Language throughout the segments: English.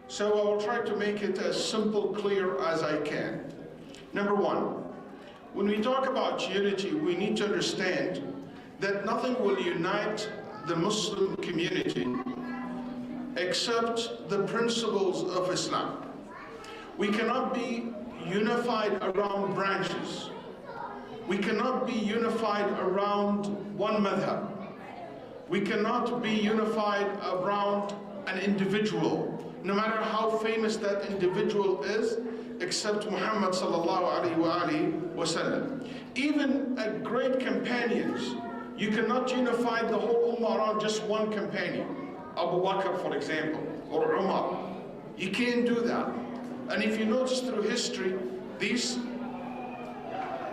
So I will try to make it as simple, clear as I can. Number one, when we talk about unity, we need to understand that nothing will unite the Muslim community except the principles of Islam. We cannot be unified around branches. We cannot be unified around one madhab. We cannot be unified around an individual, no matter how famous that individual is, except Muhammad sallallahu alaihi wasallam. Even at great companions, you cannot unify the whole ummah around just one companion. Abu Bakr, for example, or Umar. You can't do that. And if you notice through history, these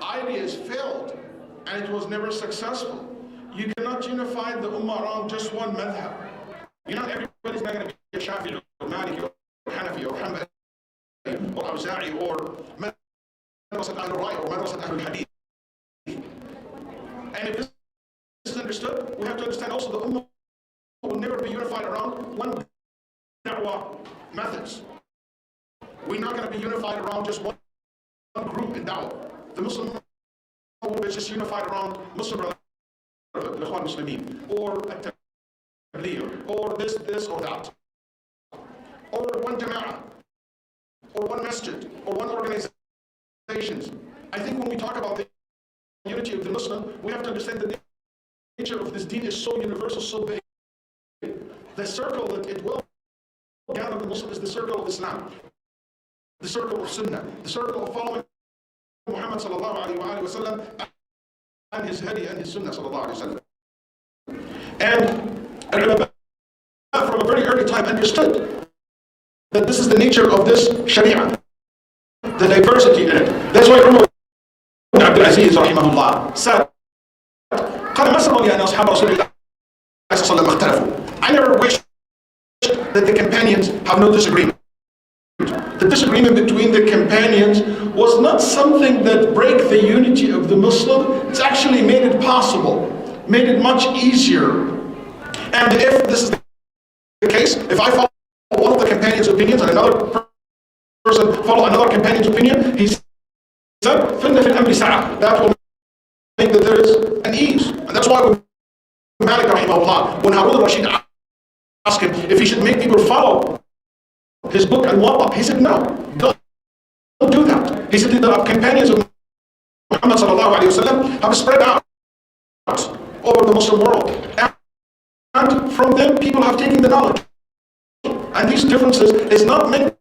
ideas failed, and it was never successful. You cannot unify the ummah around just one madhab. You know, everybody's not going to be a Shafi'i or Maliki or Hanafi or Hanbali or Awza'i or Madrasat Ahl-Rai or Madrasat Ahl-Hadith. And if this is understood, we have to understand also the ummah will never be unified around one da'wah methods. We're not going to be unified around just one group in da'wah. The Muslim will be just unified around Muslim Muslimin, or a tabligh, or this or that, or one jama'ah, or one masjid, or one organizations. I think when we talk about the unity of the Muslim, we have to understand the nature of this deen is so universal, so big. The circle that it will gather the Muslim is the circle of Islam, the circle of Sunnah, the circle of following Muhammad sallallahu alaihi wasallam and his hadi and his Sunnah sallallahu alaihi wasallam. And from a very early time understood that this is the nature of this Sharia, the diversity in it. That's why Umar ibn Abdul Aziz rahimahullah said, قال ما سر لي أن أصحاب رسول الله صلى الله عليه وسلم اختلفوا. I never wished that the companions have no disagreement. The disagreement between the companions was not something that break the unity of the Muslim. It's actually made it possible, made it much easier. And if this is the case, if I follow one of the companions' opinions and another person follow another companion's opinion, he said, فِنَّ فِي الْأَمْرِ سَعَةً. That will make that there is an ease. And that's why when Malik rahimahullah, when Harun al-Rashid asked him if he should make people follow his book Al-Wali, he said, no, don't do that. He said, the companions of Muhammad sallallahu alaihi wasallam have spread out over the Muslim world. And from them, people have taken the knowledge. And these differences is not meant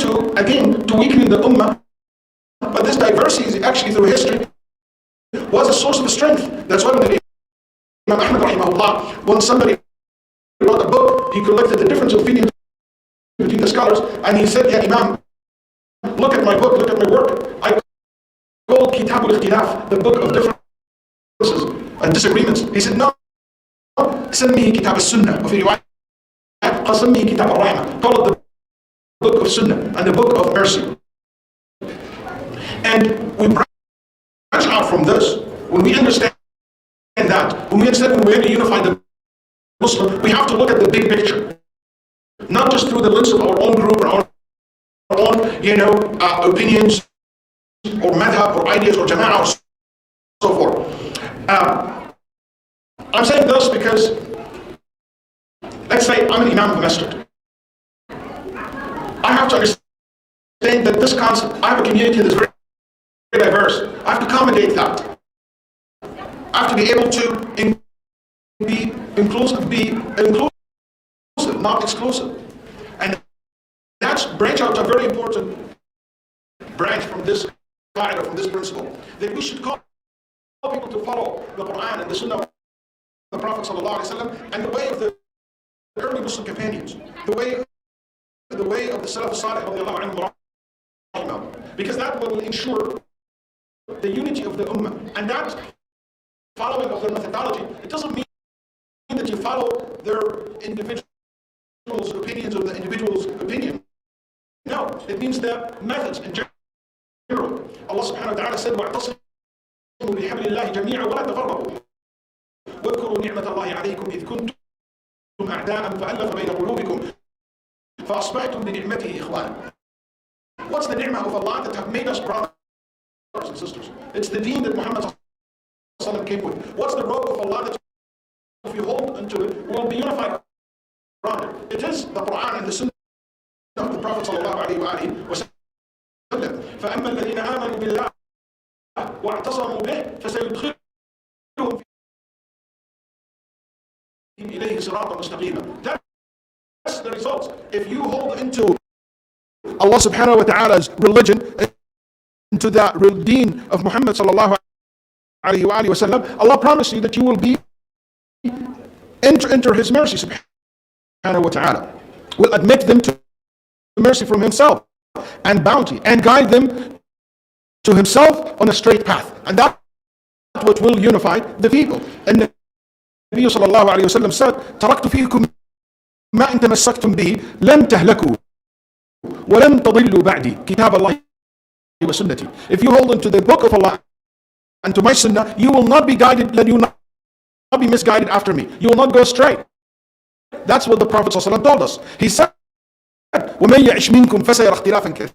to, again, to weaken the Ummah, but this diversity is actually through history was a source of strength. That's why when Imam Ahmad rahimahullah, when somebody wrote a book, he collected the difference of opinions between the scholars, and he said, yeah, Imam, look at my book, look at my work. I called Kitab al-Ikhtilaf, the book of differences and disagreements. He said, no, سميه كتاب السنة, وفي رواية قال سميه كتاب الرحمة. Call it the book of Sunnah and the book of mercy. And we branch out from this. When we understand that, when we understand when we're going to unify the Muslim, we have to look at the big picture. Not just through the lens of our own group or our own, opinions or madhab or ideas or jama'ah or so forth. I'm saying this because, let's say I'm an imam of the masjid. I have to understand that this concept, I have a community that's very diverse. I have to accommodate that. I have to be able to be inclusive, not exclusive. And that's branch out a very important branch from this qaida, from this principle, that we should call people to follow the Quran and the Sunnah of the Prophet ﷺ and the way of the early Muslim companions, the way of the Salaf Salih, because that will ensure the unity of the Ummah. And that following of their methodology, it doesn't mean that you follow their individual opinions or the individual's opinion. No, it means their methods in general. Allah subhanahu wa ta'ala said, وَاعْتَصِمُوا بِحَبْلِ اللَّهِ جَمِيعًا وَلَا تَفَرَّقُوا وَاذْكُرُوا نِعْمَةَ اللَّهِ عَلَيْكُمْ إِذْ كُنْتُمْ أَعْدَاءً فَأَلَّفَ بَيْنَ قُلُوبِكُمْ فَأَصْبَحْتُمْ بِنِعْمَتِهِ إِخْوَانًا. What's the ni'mah of Allah that have made us brothers and sisters? It's the deen that Muhammad came with. What's the robe of Allah that if you hold into it, we'll be unified around it? It is the Quran and the Sunnah of the Prophet sallallahu alaihi wasallam. فَأَمَّا الَّذِينَ آمَنُوا بِاللَّهِ وَاعْتَصَمُوا بِهِ فَسَيُدْخِلُهُمْ إِلَيْهِ صِرَاطًا مُسْتَقِيمًا. That's the results. If you hold into Allah subhanahu wa ta'ala's religion, into the deen of Muhammad sallallahu alaihi wasallam, Allah promised you that you will be enter his mercy subhanahu wa ta'ala, will admit them to mercy from himself and bounty, and guide them to himself on a straight path. And that what will unify the people. And the Nabi sallallahu alayhi wa sallam said, تَرَكْتُ فِيكُمْ مَا إِن تَمَسَّكْتُمْ بِهِ لَن تَهْلَكُوا وَلَن تَضِلُّوا بَعْدِي كِتَابَ اللَّهِ وَسُنَّتِي. If you hold into the book of Allah and to my sunnah, you will not be guided, you will not be misguided after me. You will not go astray. That's what the Prophet sallallahu alayhi wa sallam told us. He said, وَمَن يَعِشْ مِنكُمْ فَسَيَرَى اخْتِلَافًا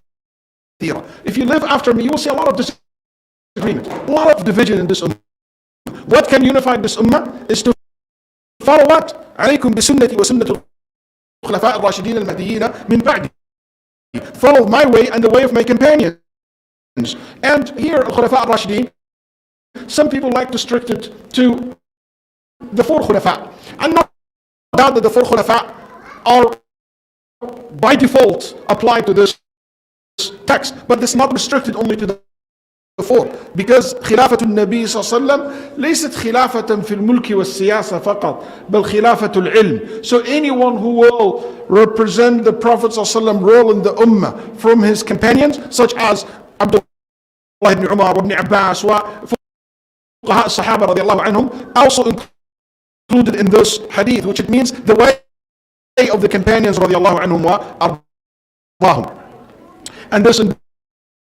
كَثِيرًا. If you live after me, you will see a lot of disagreement, a lot of division in this ummah. What can unify this ummah is to follow what? عليكم بسنتي وسنة الخلفاء الراشدين المهديين من بعدي. Follow my way and the way of my companions. And here, al-Khulafa al-Rashidin, some people like to restrict it to the four Khulafa. And not doubt that the four Khulafa are by default applied to this text, but it's not restricted only to the four, because خلافة النبي صلى الله عليه وسلم ليست خلافة في الملك والسياسة فقط بل خلافة العلم. So anyone who will represent the Prophet صلى الله عليه وسلم role in the Ummah from his companions, such as Abdullah ibn Umar ibn Abbas وفقهاء الصحابة رضي الله عنهم, also included in this hadith, which it means the way of the companions رضي الله عنهم وأرضاهم. And this in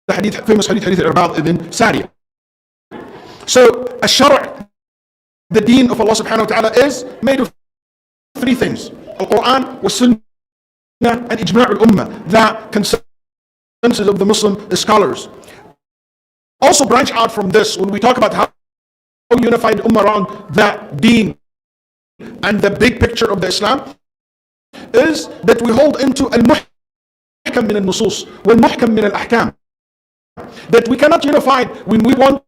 the hadith, famous hadith Al-Irbad ibn Sariya. So, Ash-Shar', the deen of Allah subhanahu wa ta'ala, is made of three things: Al-Quran, Wa-Sunnah, and Ijma' al-Ummah, the consensus of the Muslim scholars. Also branch out from this when we talk about how unified Ummah around the deen and the big picture of the Islam is that we hold into al-muhkam min al-nusus wal-muhkam min al-ahkam. That we cannot unify when we want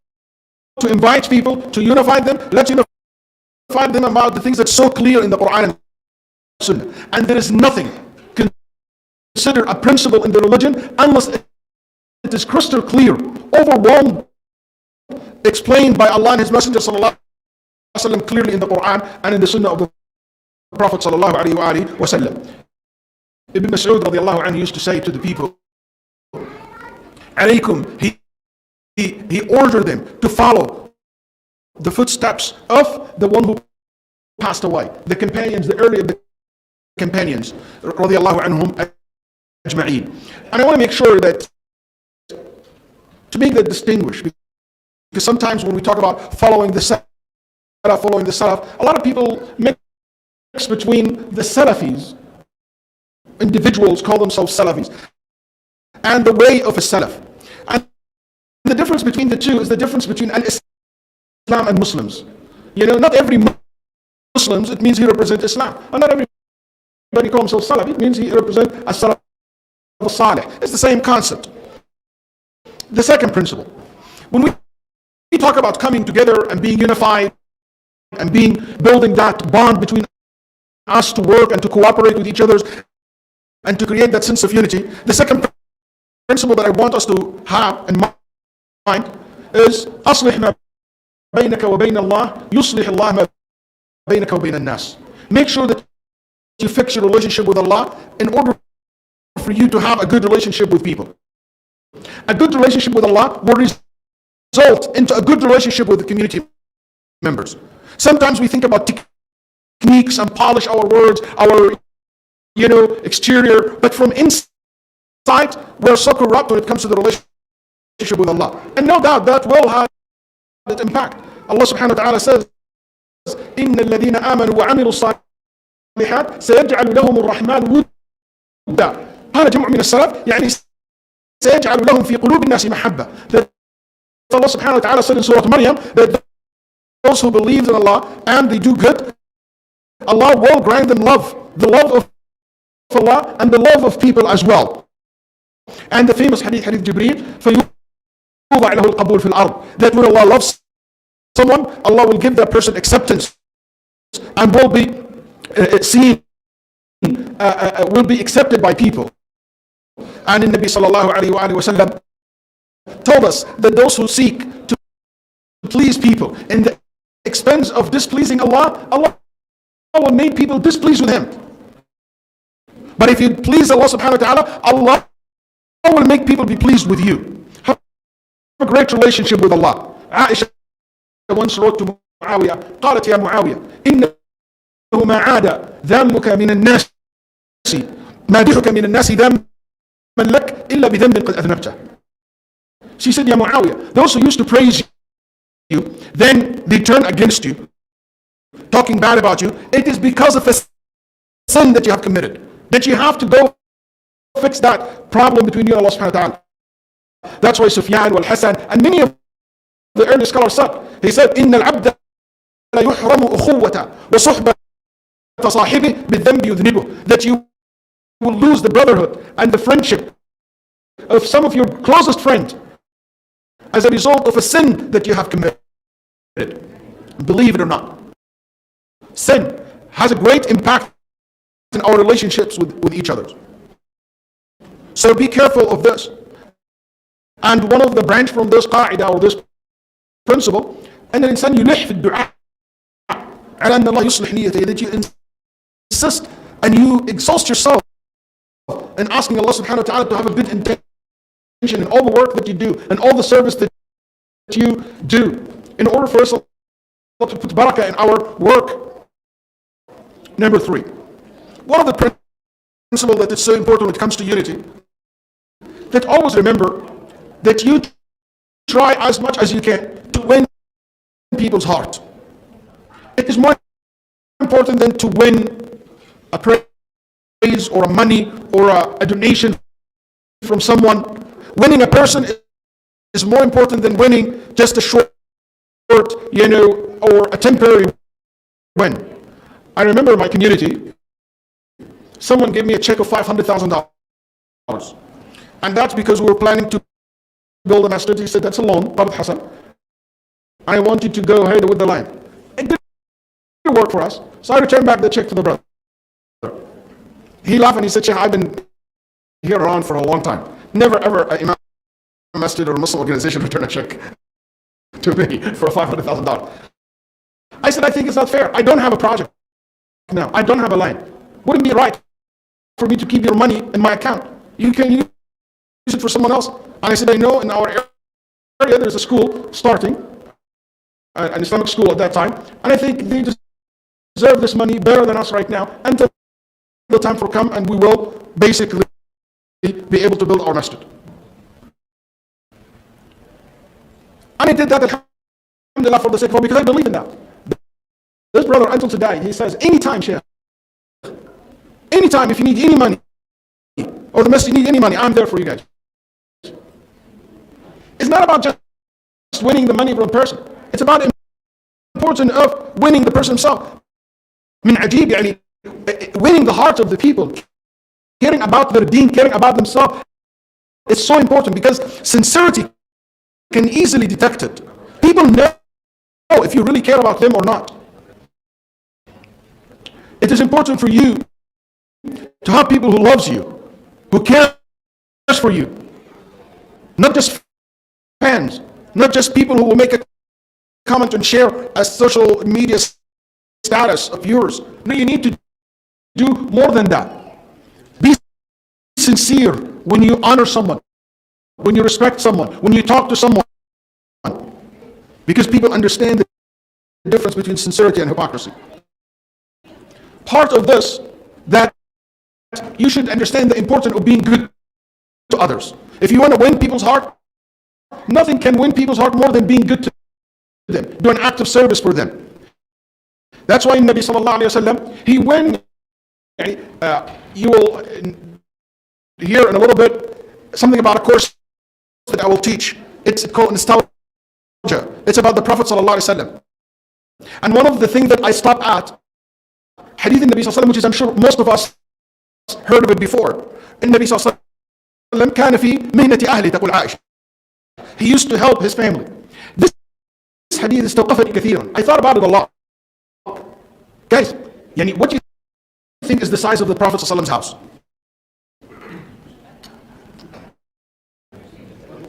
to invite people to unify them. Let's unify them about the things that's so clear in the Quran and Sunnah. And there is nothing considered a principle in the religion unless it is crystal clear, overwhelmed, explained by Allah and His Messenger sallallahu alaihi wasallam clearly in the Quran and in the Sunnah of the Prophet sallallahu alaihi wasallam. Ibn Mas'ud radiallahu anhu used to say to the people, alaykum, he ordered them to follow the footsteps of the one who passed away, the companions, the early of the companions, radiallahu anhum ajma'een. And I want to make sure that, to make that distinguish, because sometimes when we talk about following the Salaf, a lot of people mix between the Salafis, individuals call themselves Salafis, and the way of a Salaf. And the difference between the two is the difference between Islam and Muslims. You know, not every Muslims, it means he represents Islam. And not everybody calls himself Salaf, it means he represents a Salaf al-Salih. It's the same concept. The second principle, when we talk about coming together and being unified and building that bond between us to work and to cooperate with each other and to create that sense of unity, the second principle that I want us to have in mind is أصلح ما بينك وبين الله يصلح الله ما بينك وبين الناس. Make sure that you fix your relationship with Allah in order for you to have a good relationship with people. A good relationship with Allah will result into a good relationship with the community members. Sometimes we think about techniques and polish our words, our exterior, but from inside we're so corrupt when it comes to the relationship with Allah. And no doubt that will have that impact. Allah subhanahu wa ta'ala says, إِنَّ الَّذِينَ آمَنُوا وَعَمِلُوا الصَّالِحَاتِ سَيَجْعَلُ لَهُمُ الرَّحْمَنُ وُدًّا. ودا. قال جمع من السلف يعني سيجعل لهم في قلوب الناس محبة. That Allah subhanahu wa ta'ala said in Surah Maryam that those who believe in Allah and they do good, Allah will grant them love, the love of Allah and the love of people as well. And the famous hadith Jibreel, فَيُوضَعْ لَهُ الْقَبُولُ فِي الْأَرْضِ, that when Allah loves someone, Allah will give that person acceptance and will be seen, will be accepted by people. And the Nabi sallallahu alayhi wa sallam told us that those who seek to please people in the expense of displeasing Allah, Allah will make people displeased with him. But if you please Allah subhanahu wa ta'ala, Allah will make people be pleased with you. Have a great relationship with Allah. Aisha once wrote to Muawiyah, قالت يا معاوية إنه ما عاد ذمك من الناس مادحك من الناس ذما لك إلا بذنب قد أذنبته. She said, Ya Muawiyah, those who used to praise you, then they turn against you, talking bad about you. It is because of a sin that you have committed, that you have to go fix that problem between you and Allah subhanahu wa ta'ala. That's why Sufyan wal Hasan and many of the early scholars said, he said, إن العبد لا يحرم أخوة وصحبة صاحبه بالذنب يذنبه, that you will lose the brotherhood and the friendship of some of your closest friends as a result of a sin that you have committed. Believe it or not, sin has a great impact in our relationships with each other. So be careful of this. And one of the branch from this qaida or this principle, أن الإنسان يلح في الدعاء على أن الله يصلح نيته, that you insist and you exhaust yourself in asking Allah subhanahu wa ta'ala to have a good intention in all the work that you do and all the service that you do, in order for us to put barakah in our work. Number 3, one of the principles that is so important when it comes to unity, that always remember that you try as much as you can to win people's heart. It is more important than to win a praise or a money or a donation from someone. Winning a person is more important than winning just a short, or a temporary win. I remember in my community, someone gave me a check of $500,000. And that's because we were planning to build a masjid. He said, that's a loan, Brother Hassan. I want you to go ahead with the land. It didn't work for us. So I returned back the check to the brother. He laughed and he said, Sheikh, I've been here around for a long time. Never ever a masjid or a Muslim organization return a check to me for $500,000. I said, I think it's not fair. I don't have a project now. I don't have a land. Wouldn't it be right for me to keep your money in my account? You can use it for someone else. And I said, I know in our area there's a school starting, an Islamic school at that time, and I think they deserve this money better than us right now until the time will come and we will basically be able to build our masjid. And I did that, alhamdulillah, for the sake of Allah, because I believe in that. This brother, until today, he says, anytime, Sheikh, anytime if you need any money, or the masjid need any money, I'm there for you guys. It's not about just winning the money from a person. It's about the importance of winning the person himself. من عجيب, يعني, winning the hearts of the people, caring about their deen, caring about themselves. It's so important because sincerity can easily detect it. People know if you really care about them or not. It is important for you to have people who loves you, who cares for you, not just fans, not just people who will make a comment and share a social media status of yours. No, you need to do more than that. Be sincere when you honor someone, when you respect someone, when you talk to someone, because people understand the difference between sincerity and hypocrisy. Part of this, that you should understand the importance of being good to others. If you want to win people's heart, nothing can win people's heart more than being good to them. Do an act of service for them. That's why Nabi sallallahu alayhi wa sallam, he when you will here in a little bit something about a course that I will teach. It's called Nostalgia. It's about the Prophet ﷺ. And one of the things that I stop at, Hadith in Nabi ﷺ, which is I'm sure most of us heard of it before. In Nabi ﷺ كان في مهنة أهلي تقول عائشة. He used to help his family. This hadith استوقفني كثيرا. I thought about it a lot. Guys, what do you think is the size of the Prophet ﷺ's house?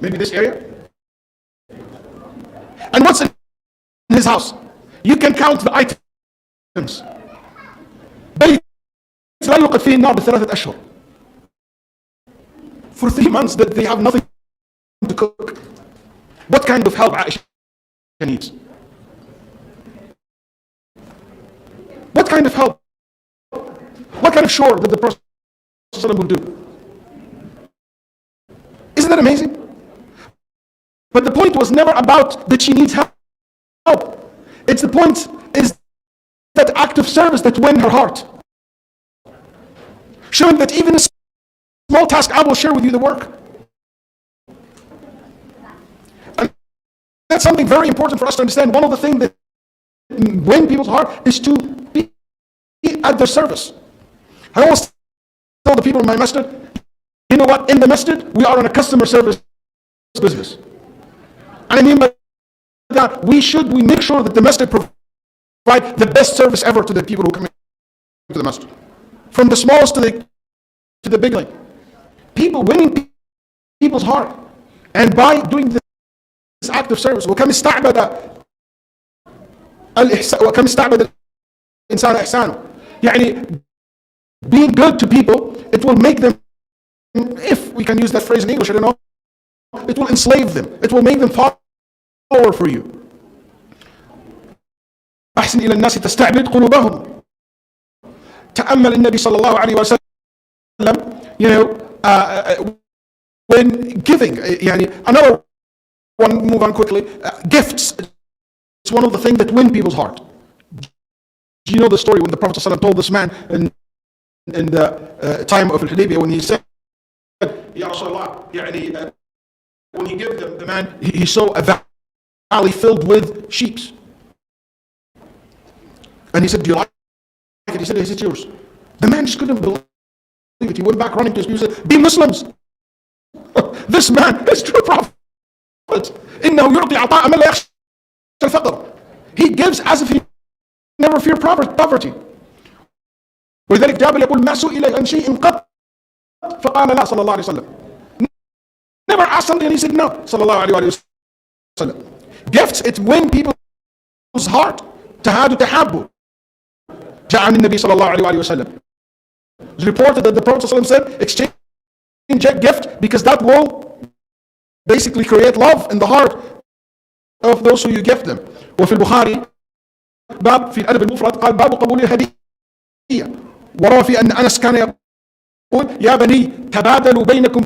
Maybe this area? And what's in his house? You can count the items. بيت لا يوقد فيه النار ب3 أشهر. For 3 months that they have nothing to cook. What kind of help Aisha needs? What kind of help? What kind of chore that the Prophet will do? Isn't that amazing? But the point was never about that she needs help. It's the point is that act of service that win her heart. Showing that even a small task, I will share with you the work. And that's something very important for us to understand. One of the things that win people's heart is to be at their service. I always tell the people in my masjid, you know what, in the masjid, we are in a customer service business. And I mean by that, we make sure that the masjid provide the best service ever to the people who come into the masjid. From the smallest to the big one. People winning people's heart. And by doing this act of service, وكم استعبد الإنسان إحسانه. Being good to people, it will make them, if we can use that phrase in English, I don't know, it will enslave them. It will make them follower for you. أحسن إلى الناس تستعبد قلوبهم. تأمل النبي صلى الله عليه وسلم, when giving, another one, move on quickly, gifts. It's one of the things that win people's heart. Do you know the story when the Prophet ﷺ told this man in the time of Al-Hudaybiyah, when he said, Ya Rasulullah, when he gave them, the man, he saw a valley filled with sheep. And he said, do you like it? He said, is it yours? The man just couldn't believe it. He went back running to his people and said, be Muslims. This man is true prophet. إنه يعطي عطاء من لا يخشى الفقر. He gives as if he never fear poverty. ولذلك جابر يقول ما سئل عن شيء قط فقال لا صلى الله عليه وسلم. Never asked something and he said no صلى الله عليه وسلم. Gifts, it win people's heart. تهادوا تحابوا. جاء عن النبي صلى الله عليه وسلم. It's reported that the Prophet ﷺ said, exchange a gift because that will basically create love in the heart of those who you gift them. وفي البخاري باب في الأدب المفرد قال باب قبول الهدية. وروى في أن أنس كان يقول يا بني تبادلوا بينكم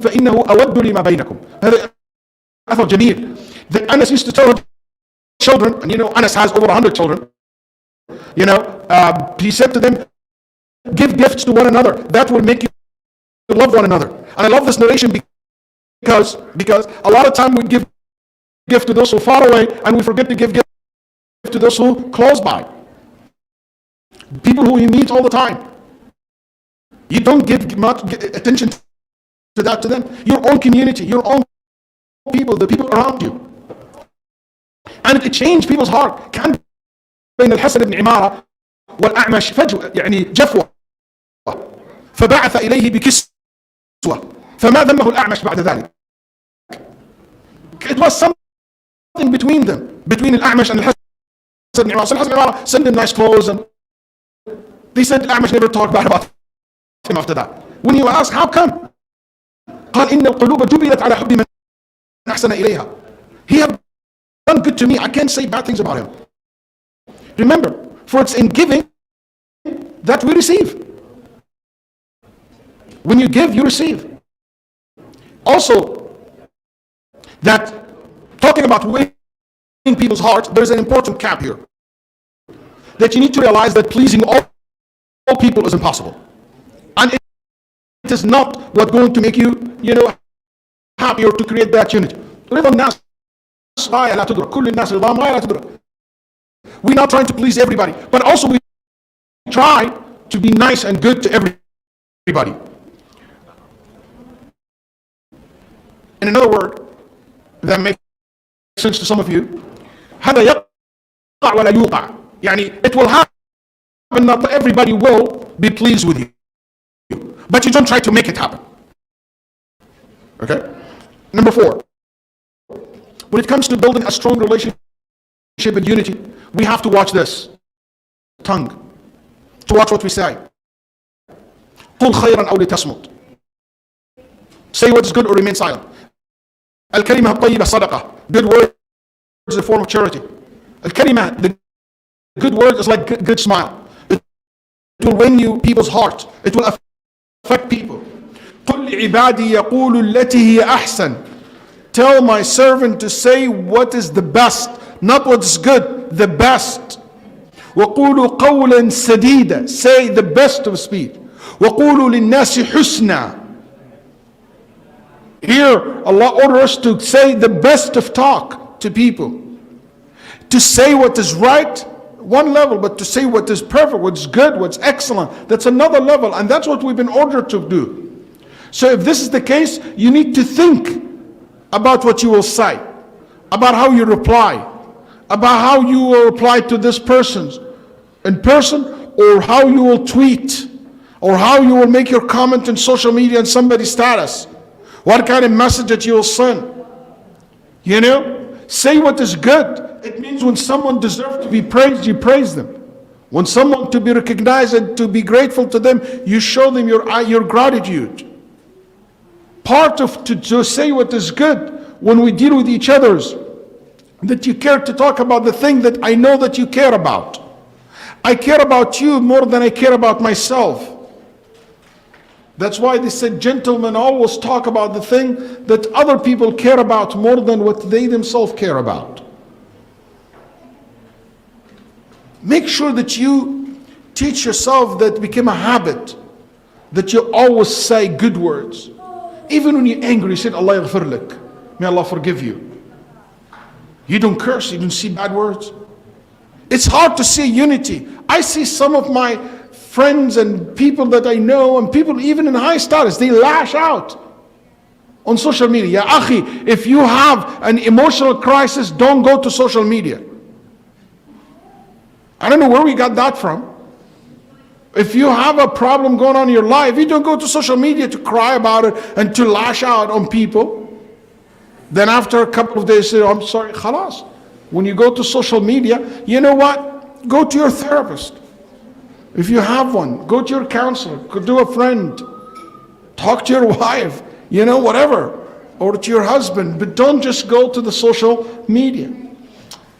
فإنه أود لما بينكم. هذا أثر جميل. That Anas used to tell children, and Anas has over 100 children. He said to them, give gifts to one another. That will make you love one another. And I love this narration because a lot of time we give gift to those who are far away and we forget to give gift to those who are close by. People who you meet all the time. You don't give much attention to that to them. Your own community, your own people, the people around you. And it changed people's heart. كان بين الحسن بن عمارة والأعمش فجوة جفوة فبعث إليه بكسوة فما ذمه الأعمش بعد ذلك. It was something between them, between الأعمش and الحسن بن عمارة. So الحسن بن عمارة sent him nice clothes and they said الأعمش never talked bad about him after that. When you ask how come, قال إن القلوب جبلت على حب من أحسن إليها. He had done good to me. I can't say bad things about him. Remember, for it's in giving that we receive. When you give, you receive. Also, that talking about winning people's hearts, there's an important cap here. That you need to realize that pleasing all people is impossible. And is not what's going to make you, happy or to create that unity. رضا الناس غاية لا تدرك. كل الناس رضاهم غاية لا تدرك. We're not trying to please everybody, but also we try to be nice and good to everybody. In another word, that makes sense to some of you, هذا يقع ولا يوقع. يعني it will happen, not everybody will be pleased with you, but you don't try to make it happen. Okay? Number 4, when it comes to building a strong relationship and unity, we have to watch this tongue, to watch what we say. قل خيرا أو لتصمت. Say what is good or remain silent. الكلمة الطيبة صدقة. Good word is a form of charity. الكلمة, the good word is like good smile. It will win you people's hearts. It will affect people. قل لعبادي يقولوا التي هي أحسن. Tell my servant to say what is the best, not what is good, the best. وقولوا قولا سديدا. Say the best of speech. وقولوا للناس حسنا. Here Allah orders us to say the best of talk to people. To say what is right, one level, but to say what is perfect, what's good, what's excellent, that's another level, and that's what we've been ordered to do. So if this is the case, you need to think about what you will say, about how you reply, about how you will reply to this person in person, or how you will tweet, or how you will make your comment on social media on somebody's status, what kind of message that you will send. Say what is good. It means when someone deserves to be praised, you praise them. When someone to be recognized and to be grateful to them, you show them your gratitude. Part of to say what is good when we deal with each other's, that you care to talk about the thing that I know that you care about. I care about you more than I care about myself. That's why they said gentlemen always talk about the thing that other people care about more than what they themselves care about. Make sure that you teach yourself that become a habit, that you always say good words. Even when you're angry, you say, Allah yaghfir lak. May Allah forgive you. You don't curse, you don't see bad words. It's hard to see unity. I see some of my friends and people that I know, and people even in high status, they lash out on social media. Ya akhi, if you have an emotional crisis, don't go to social media. I don't know where we got that from. If you have a problem going on in your life, you don't go to social media to cry about it and to lash out on people. Then after a couple of days, say, I'm sorry, khalas. When you go to social media, you know what? Go to your therapist. If you have one, go to your counselor, go to a friend, talk to your wife, whatever, or to your husband, but don't just go to the social media.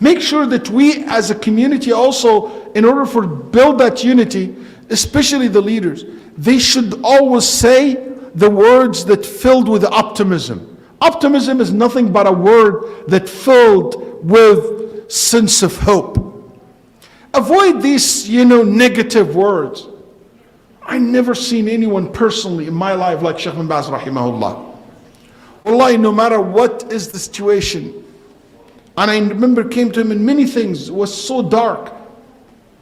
Make sure that we as a community also, in order for build that unity, especially the leaders, they should always say the words that filled with optimism. Optimism is nothing but a word that filled with sense of hope. Avoid these, negative words. I never seen anyone personally in my life like Shaykh bin Baz rahimahullah. Wallahi, no matter what is the situation, and I remember came to him in many things, was so dark,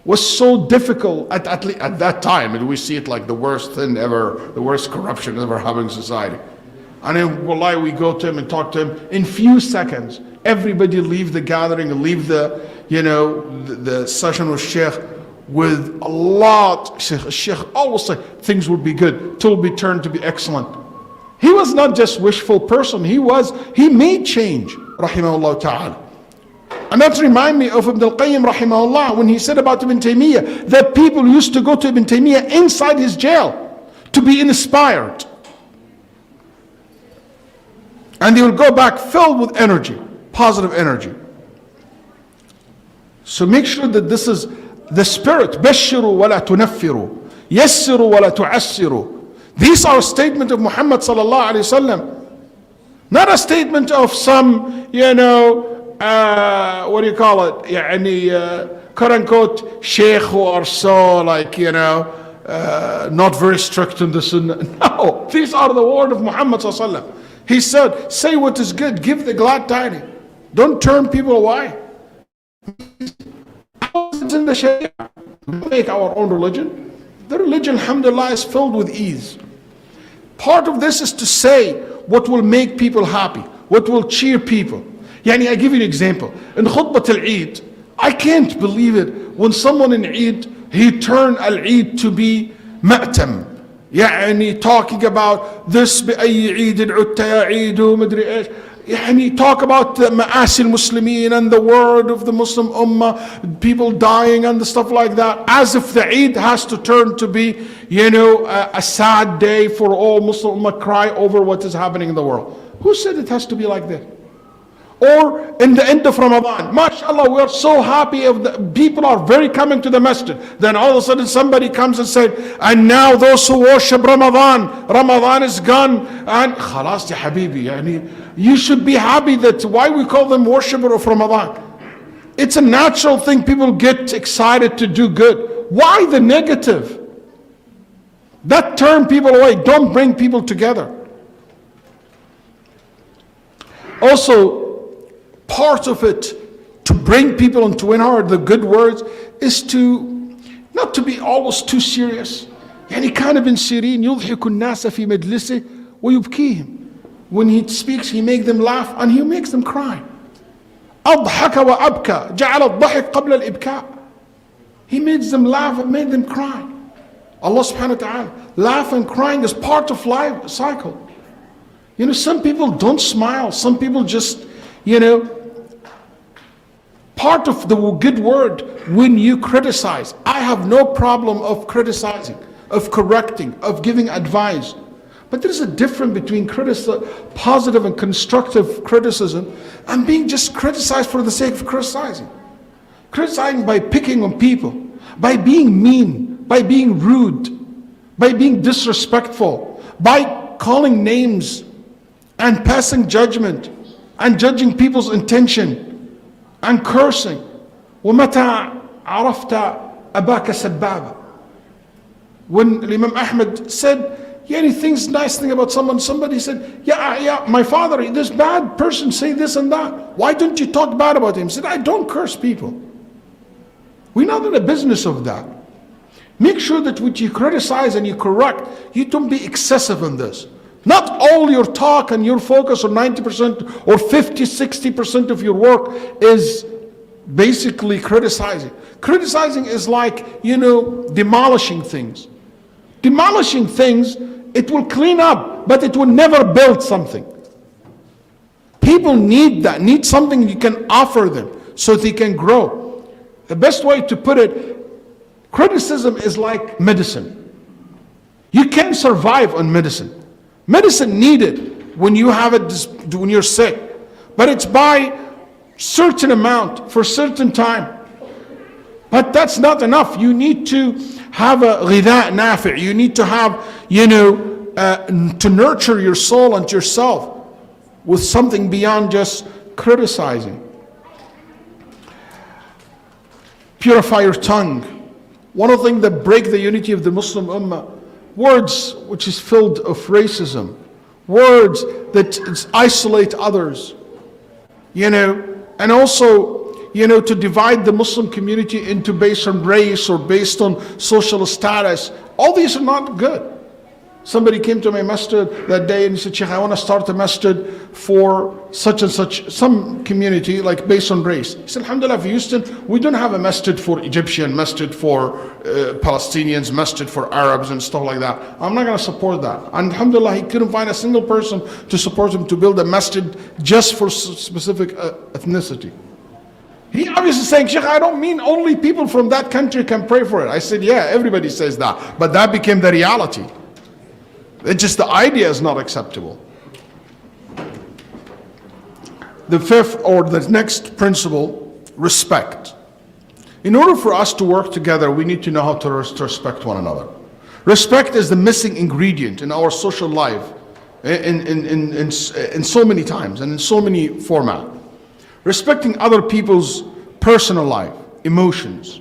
was so difficult at that time, and we see it like the worst thing ever, the worst corruption ever happened in society. And then wallahi, we go to him and talk to him. In few seconds, everybody leave the gathering and leave the session with Sheikh with a lot. Sheikh always said things would be good, till be turned to be excellent. He was not just wishful person, he made change, rahimahullah ta'ala. And that reminds me of Ibn al-Qayyim rahimahullah when he said about Ibn Taymiyyah that people used to go to Ibn Taymiyyah inside his jail to be inspired. And they will go back filled with energy, positive energy. So make sure that this is the spirit. بَشِّرُوا وَلَا تُنَفِّرُوا يَسِّرُوا وَلَا تُعَسِّرُوا. These are a statement of Muhammad sallallahu alayhi wasallam. Not a statement of some, what do you call it? quote unquote, sheikh or so, like, not very strict in the Sunnah. No, these are the word of Muhammad sallallahu alaihi wasallam. He said, say what is good, give the glad tidings. Don't turn people away. It's in the Sharia. We make our own religion. The religion, alhamdulillah, is filled with ease. Part of this is to say what will make people happy, what will cheer people. I give you an example. In Khutbah al-Eid, I can't believe it when someone in Eid, he turned al-Eid to be ma'tam. Talking about this بأي عيد عدت يا عيد ومدري إيش. Talk about the ma'asi al-Muslimin and the word of the Muslim Ummah, people dying and the stuff like that, as if the Eid has to turn to be, a sad day for all Muslim Ummah, cry over what is happening in the world. Who said it has to be like that? Or in the end of Ramadan, mashallah, we are so happy if the people are very coming to the masjid. Then all of a sudden somebody comes and said, and now those who worship Ramadan is gone. And khalas ya habibi, you should be happy. That why we call them worshipper of Ramadan. It's a natural thing. People get excited to do good. Why the negative? That turn people away. Don't bring people together. Also, part of it to bring people and to win heart, the good words, is to not to be always too serious. كان ابن سيرين يضحك الناس في مجلسه ويبكيهم. When he speaks, he makes them laugh and he makes them cry. أضحك وأبكى جعل الضحك قبل الإبكاء. He makes them laugh and made them cry. Allah subhanahu wa ta'ala, laugh and crying is part of life cycle. Some people don't smile. Some people just, part of the good word when you criticize. I have no problem of criticizing, of correcting, of giving advice. But there's a difference between positive and constructive criticism and being just criticized for the sake of criticizing. Criticizing by picking on people, by being mean, by being rude, by being disrespectful, by calling names and passing judgment and judging people's intention and cursing. وَمَتَى عَرَفْتَ أَبَاكَ سَبَّابًا. When Imam Ahmad said, he thinks nice thing about someone, somebody said, my father, this bad person say this and that. Why don't you talk bad about him? He said, I don't curse people. We're not in the business of that. Make sure that when you criticize and you correct, you don't be excessive in this. Not all your talk and your focus, or 90% or 50, 60% of your work is basically criticizing. Criticizing is like, demolishing things. Demolishing things, it will clean up, but it will never build something. People need that, need something you can offer them so they can grow. The best way to put it, criticism is like medicine. You can survive on medicine. Medicine needed when you have it, when you're sick, but it's by certain amount for certain time. But that's not enough. You need to have a ghidha nafi'. You need to have, to nurture your soul and yourself with something beyond just criticizing. Purify your tongue. One of the things that break the unity of the Muslim Ummah, words which is filled of racism, words that isolate others, and also, to divide the Muslim community into based on race or based on social status. All these are not good. Somebody came to my masjid that day and he said, Sheikh, I want to start a masjid for such and such, some community, like based on race. He said, alhamdulillah, for Houston, we don't have a masjid for Egyptian, masjid for Palestinians, masjid for Arabs and stuff like that. I'm not going to support that. And alhamdulillah, he couldn't find a single person to support him to build a masjid just for specific ethnicity. He obviously saying, Sheikh, I don't mean only people from that country can pray for it. I said, yeah, everybody says that. But that became the reality. It's just the idea is not acceptable. The fifth, or the next principle, respect. In order for us to work together, we need to know how to respect one another. Respect is the missing ingredient in our social life in so many times and in so many formats. Respecting other people's personal life, emotions.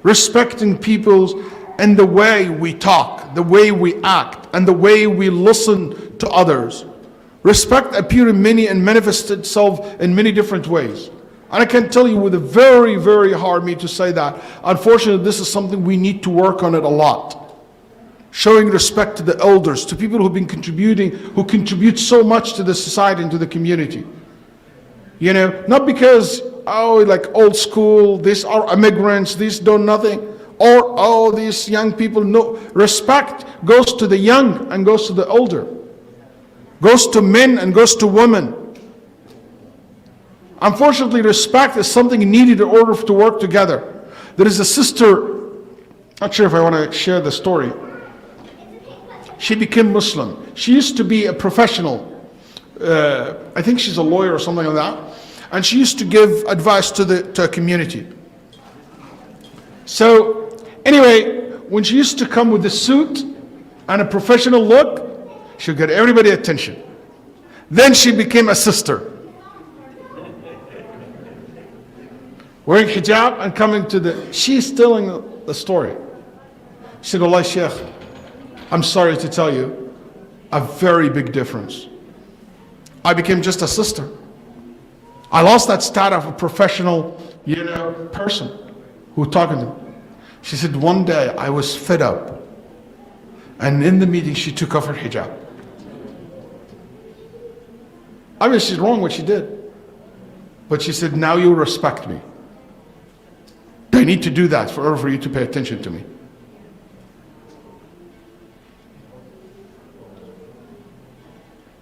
Respecting people's in the way we talk, the way we act, and the way we listen to others. Respect appears in many and manifests itself in many different ways. And I can tell you with a very, very hard me to say that. Unfortunately, this is something we need to work on it a lot. Showing respect to the elders, to people who've been contributing, who contribute so much to the society and to the community. You know, not because, oh, like old school, these are immigrants, these do nothing, or, oh, these young people. No, respect goes to the young and goes to the older, goes to men and goes to women. Unfortunately, respect is something needed in order to work together. There is a sister, not sure if I want to share the story. She became Muslim. She used to be a professional. I think she's a lawyer or something like that. And she used to give advice to a community. So anyway, when she used to come with a suit and a professional look, she would get everybody attention. Then she became a sister. Wearing hijab and coming to she's telling the story. She said, "Wallahi, Sheikh, I'm sorry to tell you, a very big difference. I became just a sister. I lost that status of a professional, person who talking to me." She said, "One day I was fed up, and in the meeting she took off her hijab." I mean, she's wrong what she did, but she said, "Now you respect me. I need to do that for you to pay attention to me."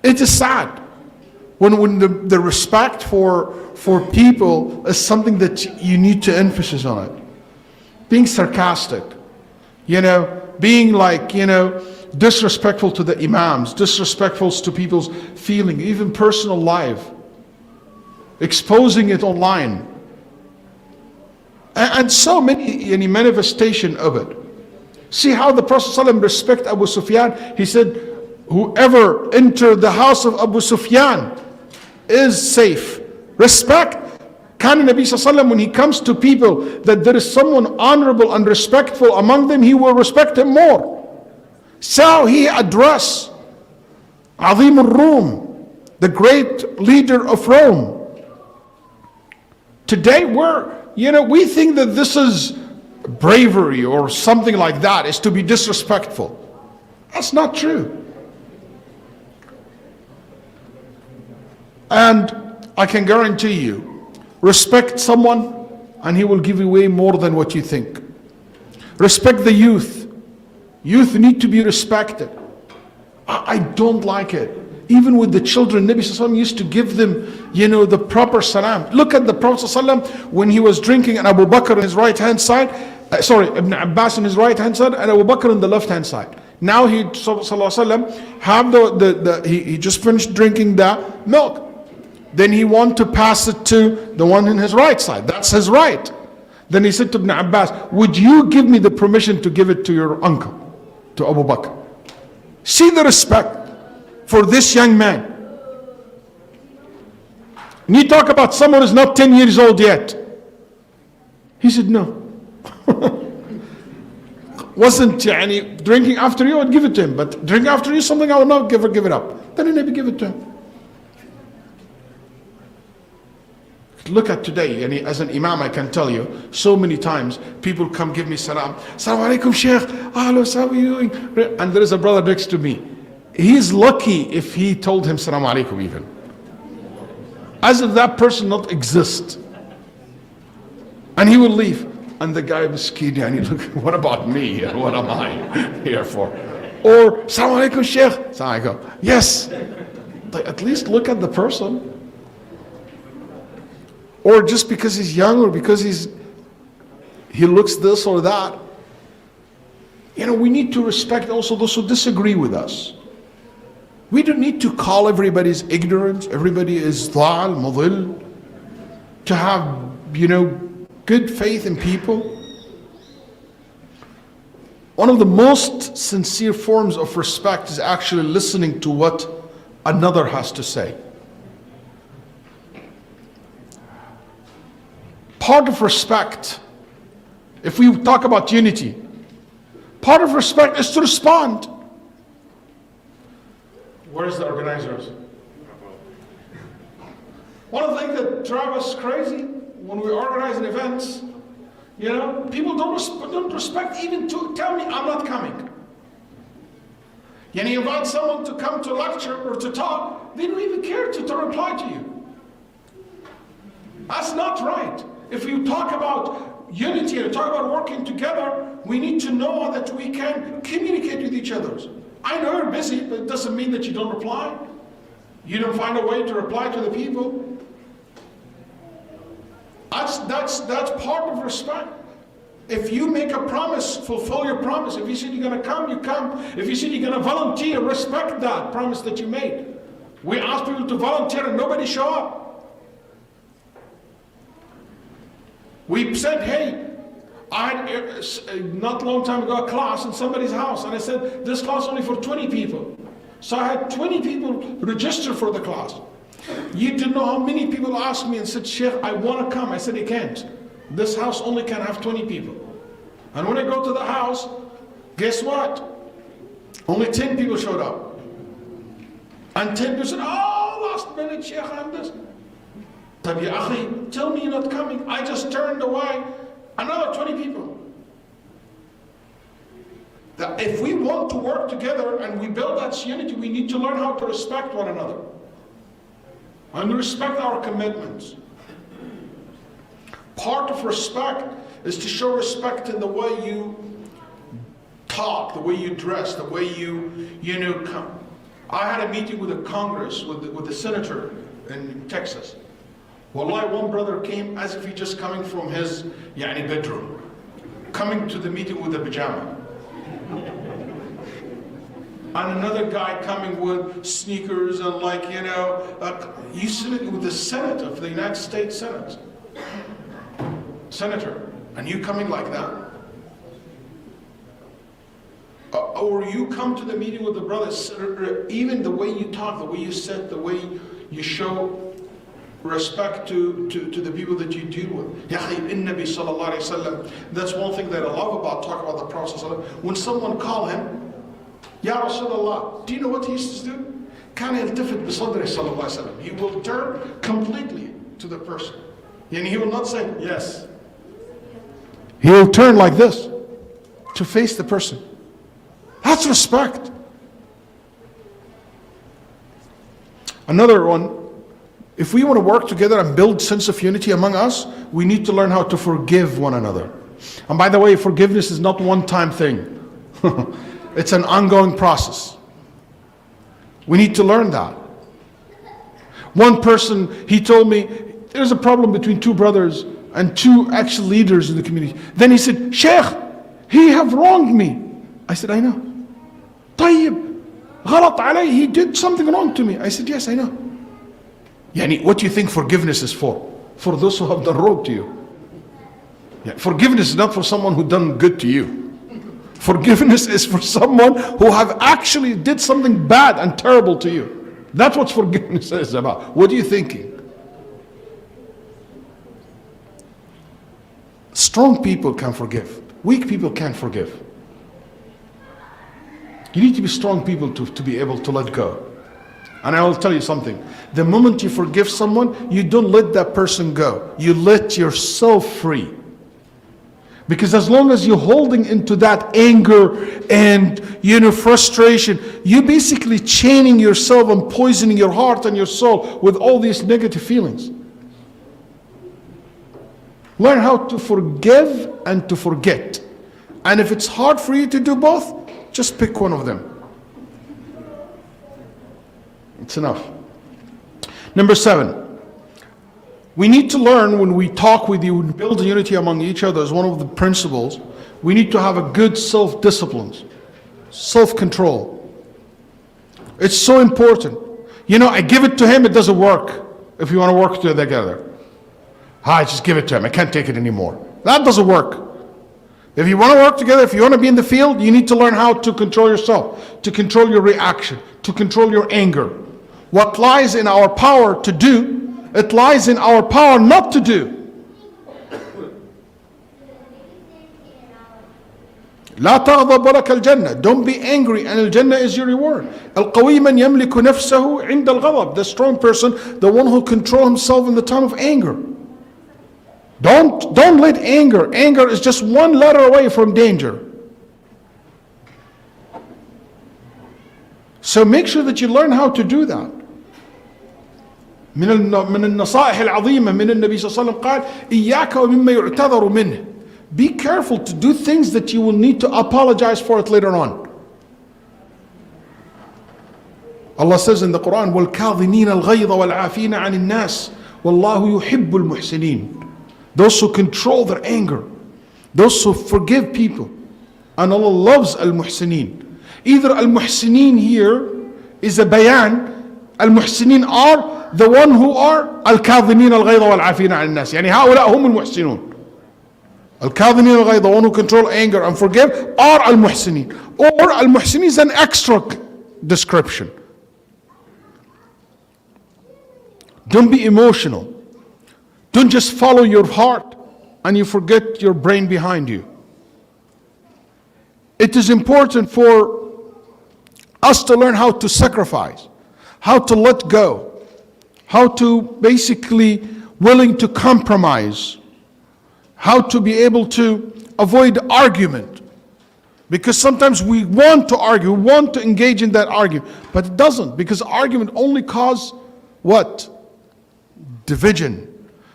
It is sad when the respect for people is something that you need to emphasize on it. Being sarcastic, being disrespectful to the imams, disrespectful to people's feeling, even personal life, exposing it online, and so many manifestation of it. See how the Prophet ﷺ respect Abu Sufyan. He said, "Whoever entered the house of Abu Sufyan is safe." Respect. Kana Nabi ﷺ, when he comes to people that there is someone honorable and respectful among them, he will respect him more. So he addressed Azim al-Rum, the great leader of Rome. Today we think that this is bravery or something like that, is to be disrespectful. That's not true. And I can guarantee you, respect someone and he will give you way more than what you think. Respect the youth. Youth need to be respected. I don't like it. Even with the children, Nabi Sallallahu Alaihi Wasallam used to give them, the proper salam. Look at the Prophet Sallallahu Alaihi Wasallam when he was drinking, and Abu Bakr on his right hand side, Ibn Abbas on his right hand side, and Abu Bakr on the left hand side. Now he Sallallahu Alaihi Wasallam have he just finished drinking the milk. Then he want to pass it to the one in his right side. That's his right. Then he said to Ibn Abbas, "Would you give me the permission to give it to your uncle, to Abu Bakr?" See the respect for this young man. And you talk about someone who's not 10 years old yet. He said, "No." Wasn't drinking after you, I'd give it to him. But drink after you, something I would not give it up. Then he never give it to him. Look at today, as an imam I can tell you, so many times people come give me salam. "Assalamu alaikum, Sheikh. Hello, how are you doing?" And there is a brother next to me. He's lucky if he told him Assalamu alaikum even. As if that person not exist. And he will leave. And the guy was skinny and he look, what about me? What am I here for? Or Assalamu alaikum, Sheikh. So I go, yes. At least look at the person. Or just because he's young or because he looks this or that. We need to respect also those who disagree with us. We don't need to call everybody's ignorant, everybody is dhal, mudil, to have, good faith in people. One of the most sincere forms of respect is actually listening to what another has to say. Part of respect, if we talk about unity, Part of respect is to respond. Where's the organizers? One of the things that drive us crazy when we organize events, people don't respect even to tell me I'm not coming. You invite someone to come to lecture or to talk, they don't even care to reply to you. That's not right. If you talk about unity and talk about working together, we need to know that we can communicate with each other. I know you're busy, but it doesn't mean that you don't reply. You don't find a way to reply to the people. That's part of respect. If you make a promise, fulfill your promise. If you said you're going to come, you come. If you said you're going to volunteer, respect that promise that you made. We ask people to volunteer and nobody show up. We said, hey, I had not a long time ago a class in somebody's house, and I said, this class is only for 20 people. So I had 20 people register for the class. You didn't know how many people asked me and said, Sheikh, I want to come. I said, you can't. This house only can have 20 people. And when I go to the house, guess what? Only 10 people showed up. And 10 people said, oh, last minute, Sheikh, I'm this. Tabi akhi, tell me you're not coming. I just turned away another 20 people. That if we want to work together and we build that unity, we need to learn how to respect one another. And respect our commitments. Part of respect is to show respect in the way you talk, the way you dress, the way you come. I had a meeting with the Congress, with the senator in Texas. Wallahi, one brother came as if he just coming from his bedroom, coming to the meeting with a pajama. And another guy coming with sneakers and you sit with the Senate of the United States Senate. Senator, and you coming like that? Or you come to the meeting with the brothers, even the way you talk, the way you sit, the way you show respect to the people that you deal with. Nabi sallallahu alayhi wasallam. That's one thing that I love about talking about the Prophet. When someone call him, Ya Rasulullah, do you know what he used to do? كان يلتفت بصدره صلى الله عليه وسلم. He will turn completely to the person. And he will not say, yes. He will turn like this to face the person. That's respect. Another one, if we want to work together and build sense of unity among us, we need to learn how to forgive one another. And by the way, forgiveness is not a one-time thing. It's an ongoing process. We need to learn that. One person, he told me, there's a problem between two brothers and two actual leaders in the community. Then he said, Sheikh, he have wronged me. I said, I know. طيب, غلط علي, he did something wrong to me. I said, yes, I know. What do you think forgiveness is for? For those who have done wrong to you. Forgiveness is not for someone who done good to you. Forgiveness is for someone who have actually did something bad and terrible to you. That's what forgiveness is about. What are you thinking? Strong people can forgive. Weak people can't forgive. You need to be strong people to be able to let go. And I will tell you something. The moment you forgive someone, you don't let that person go. You let yourself free. Because as long as you're holding into that anger and frustration, you're basically chaining yourself and poisoning your heart and your soul with all these negative feelings. Learn how to forgive and to forget. And if it's hard for you to do both, just pick one of them. It's enough. Number 7. We need to learn when we talk with you and build unity among each other as one of the principles. We need to have a good self-discipline, self-control. It's so important. I give it to him, it doesn't work if you want to work together. I just give it to him, I can't take it anymore. That doesn't work. If you want to work together, if you want to be in the field, you need to learn how to control yourself, to control your reaction, to control your anger. What lies in our power to do, it lies in our power not to do. لا تغضب ولك الجنة. Don't be angry and al-Jannah is your reward. القوي من يملك نفسه عند الغضب. The strong person, the one who controls himself in the time of anger. Don't let anger. Anger is just one letter away from danger. So make sure that you learn how to do that. من النصائح العظيمة من النبي صلى الله عليه وسلم قال إياك ومما يعتذر منه. Be careful to do things that you will need to apologize for it later on. Allah says in the Quran, وَالْكَاظِمِينَ الْغَيْظَ وَالْعَافِينَ عَنِ النَّاسِ وَاللَّهُ يُحِبُّ الْمُحْسِنِينَ. Those who control their anger, those who forgive people, and Allah loves al-muhsinin. Either al-muhsinin here is a bayan. Al-muhsinin are the one who are al-kadhimin al-ghayda wal-afina al-nas. Yani هؤلاء هم المحسنون. Al-kadhimin al-ghayda, the one who control anger and forgive, are al-muhsinin. Or al-muhsinin is an extra description. Don't be emotional. Don't just follow your heart and you forget your brain behind you. It is important for us to learn how to sacrifice, how to let go, how to basically willing to compromise, how to be able to avoid argument. Because sometimes we want to argue, we want to engage in that argument, but it doesn't, because argument only causes what? Division.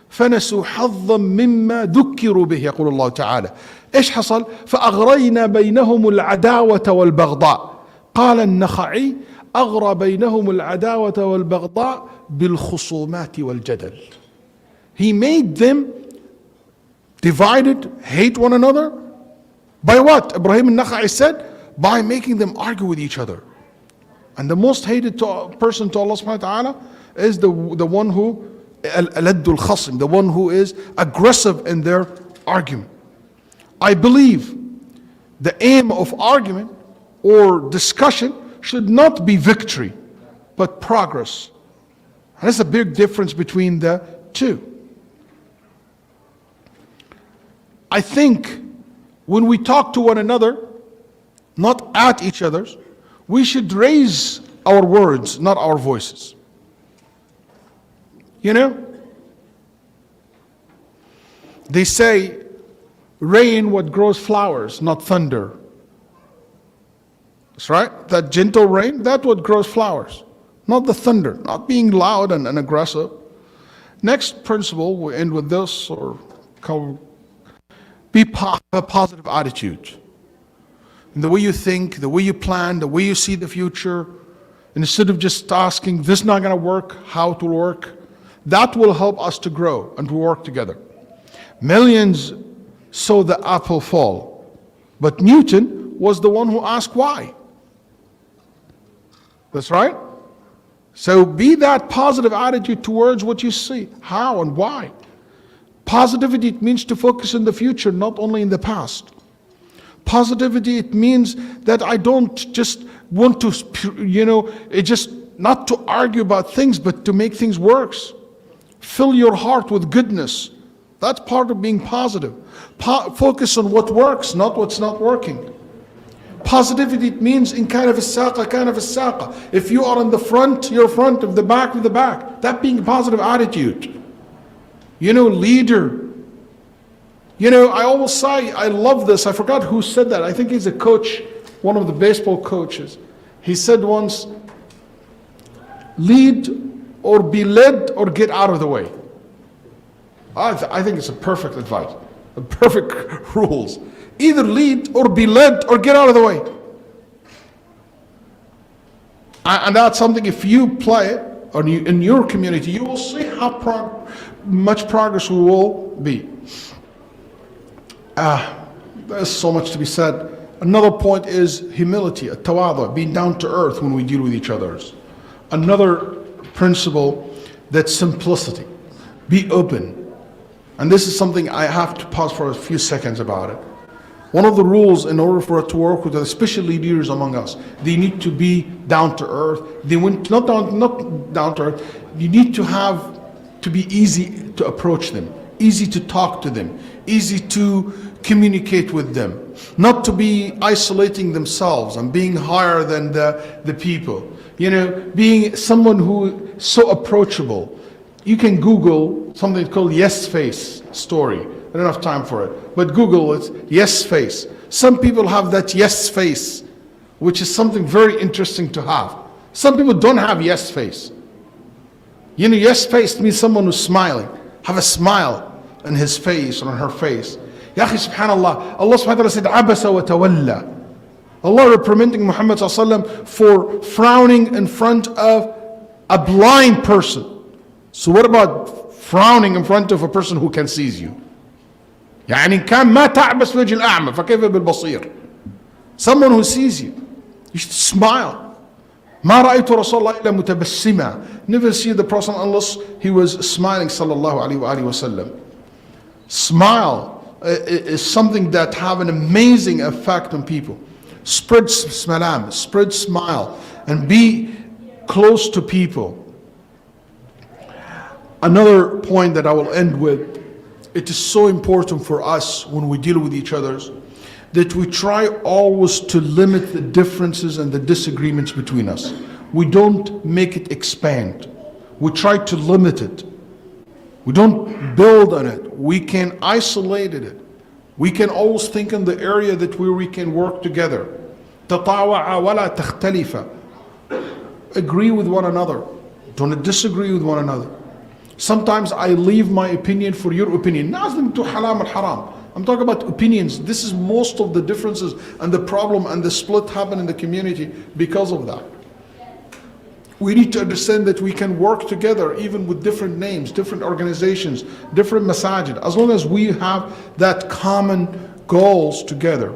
فنسوا حظا مما ذكروا به يقول الله تعالى. ايش حصل؟ فأغرينا بينهم العداوة والبغضاء. قال النخعي أغرى بينهم العداوة والبغضاء بالخصومات والجدل. He made them divided, hate one another. By what? Ibrahim al-Nakha'i said, by making them argue with each other. And the most hated person to Allah subhanahu wa ta'ala is the one who al-aladul khasim, the one who is aggressive in their argument. I believe the aim of argument or discussion should not be victory, but progress. And there's a big difference between the two. I think when we talk to one another, not at each other's, we should raise our words, not our voices. You know? They say, rain what grows flowers, not thunder. That's right. That gentle rain, that's what grows flowers. Not the thunder, not being loud and aggressive. Next principle, we end with this, or have a positive attitude. In the way you think, the way you plan, the way you see the future, and instead of just asking, this is not going to work, how it will work, that will help us to grow and to work together. Millions saw the apple fall, but Newton was the one who asked why. That's right. So be that positive attitude towards what you see, how and why. Positivity, it means to focus in the future, not only in the past. Positivity, it means that I don't just want to, it just not to argue about things, but to make things work. Fill your heart with goodness. That's part of being positive. Focus on what works, not what's not working. Positivity, it means in kind of a saqa. If you are in the front, you're front. If the back, with the back. That being a positive attitude. Leader. I always say, I love this. I forgot who said that. I think he's a coach, one of the baseball coaches. He said once, lead or be led or get out of the way. I think it's a perfect advice, a perfect rules. Either lead or be led or get out of the way. And that's something, if you play it or in your community, you will see how much progress we will be. There's so much to be said. Another point is humility, at-tawadhu, being down to earth when we deal with each other. Another principle, that's simplicity. Be open. And this is something I have to pause for a few seconds about it. One of the rules in order for it to work with, especially leaders among us, they need to be down to earth. They went not down to earth. You need to be easy to approach them, easy to talk to them, easy to communicate with them. not to be isolating themselves and being higher than the people. You know, being someone who is so approachable. You can Google something called yes face story. I don't have time for it, but Google it, yes face. Some people have that yes face, which is something very interesting to have. Some people don't have yes face. You know, yes face means someone who's smiling, have a smile on his face or on her face. Ya akhi, subhanallah, Allah subhanahu wa ta'ala said, Abasa wa tawalla. Allah reprimanding Muhammad for frowning in front of a blind person. So what about frowning in front of a person who can see you? يعني كان ما تعبس وجه الأعمى فكيف بالبصير. Someone who sees you, you should smile. ما رأيت رسول الله إلا متبسما. Never see the Prophet unless he was smiling sallallahu alaihi wasallam. Smile is something that have an amazing effect on people. Spread smalam, spread smile, and be close to people. Another point that I will end with, it is so important for us when we deal with each other that we try always to limit the differences and the disagreements between us. We don't make it expand. We try to limit it. We don't build on it. We can isolate it. We can always think in the area that where we can work together. تطاوع ولا تختلف. Agree with one another. Don't disagree with one another. Sometimes I leave my opinion for your opinion. نازل to haram and haram. I'm talking about opinions. This is most of the differences and the problem and the split happen in the community because of that. We need to understand that we can work together even with different names, different organizations, different masajid, as long as we have that common goals together.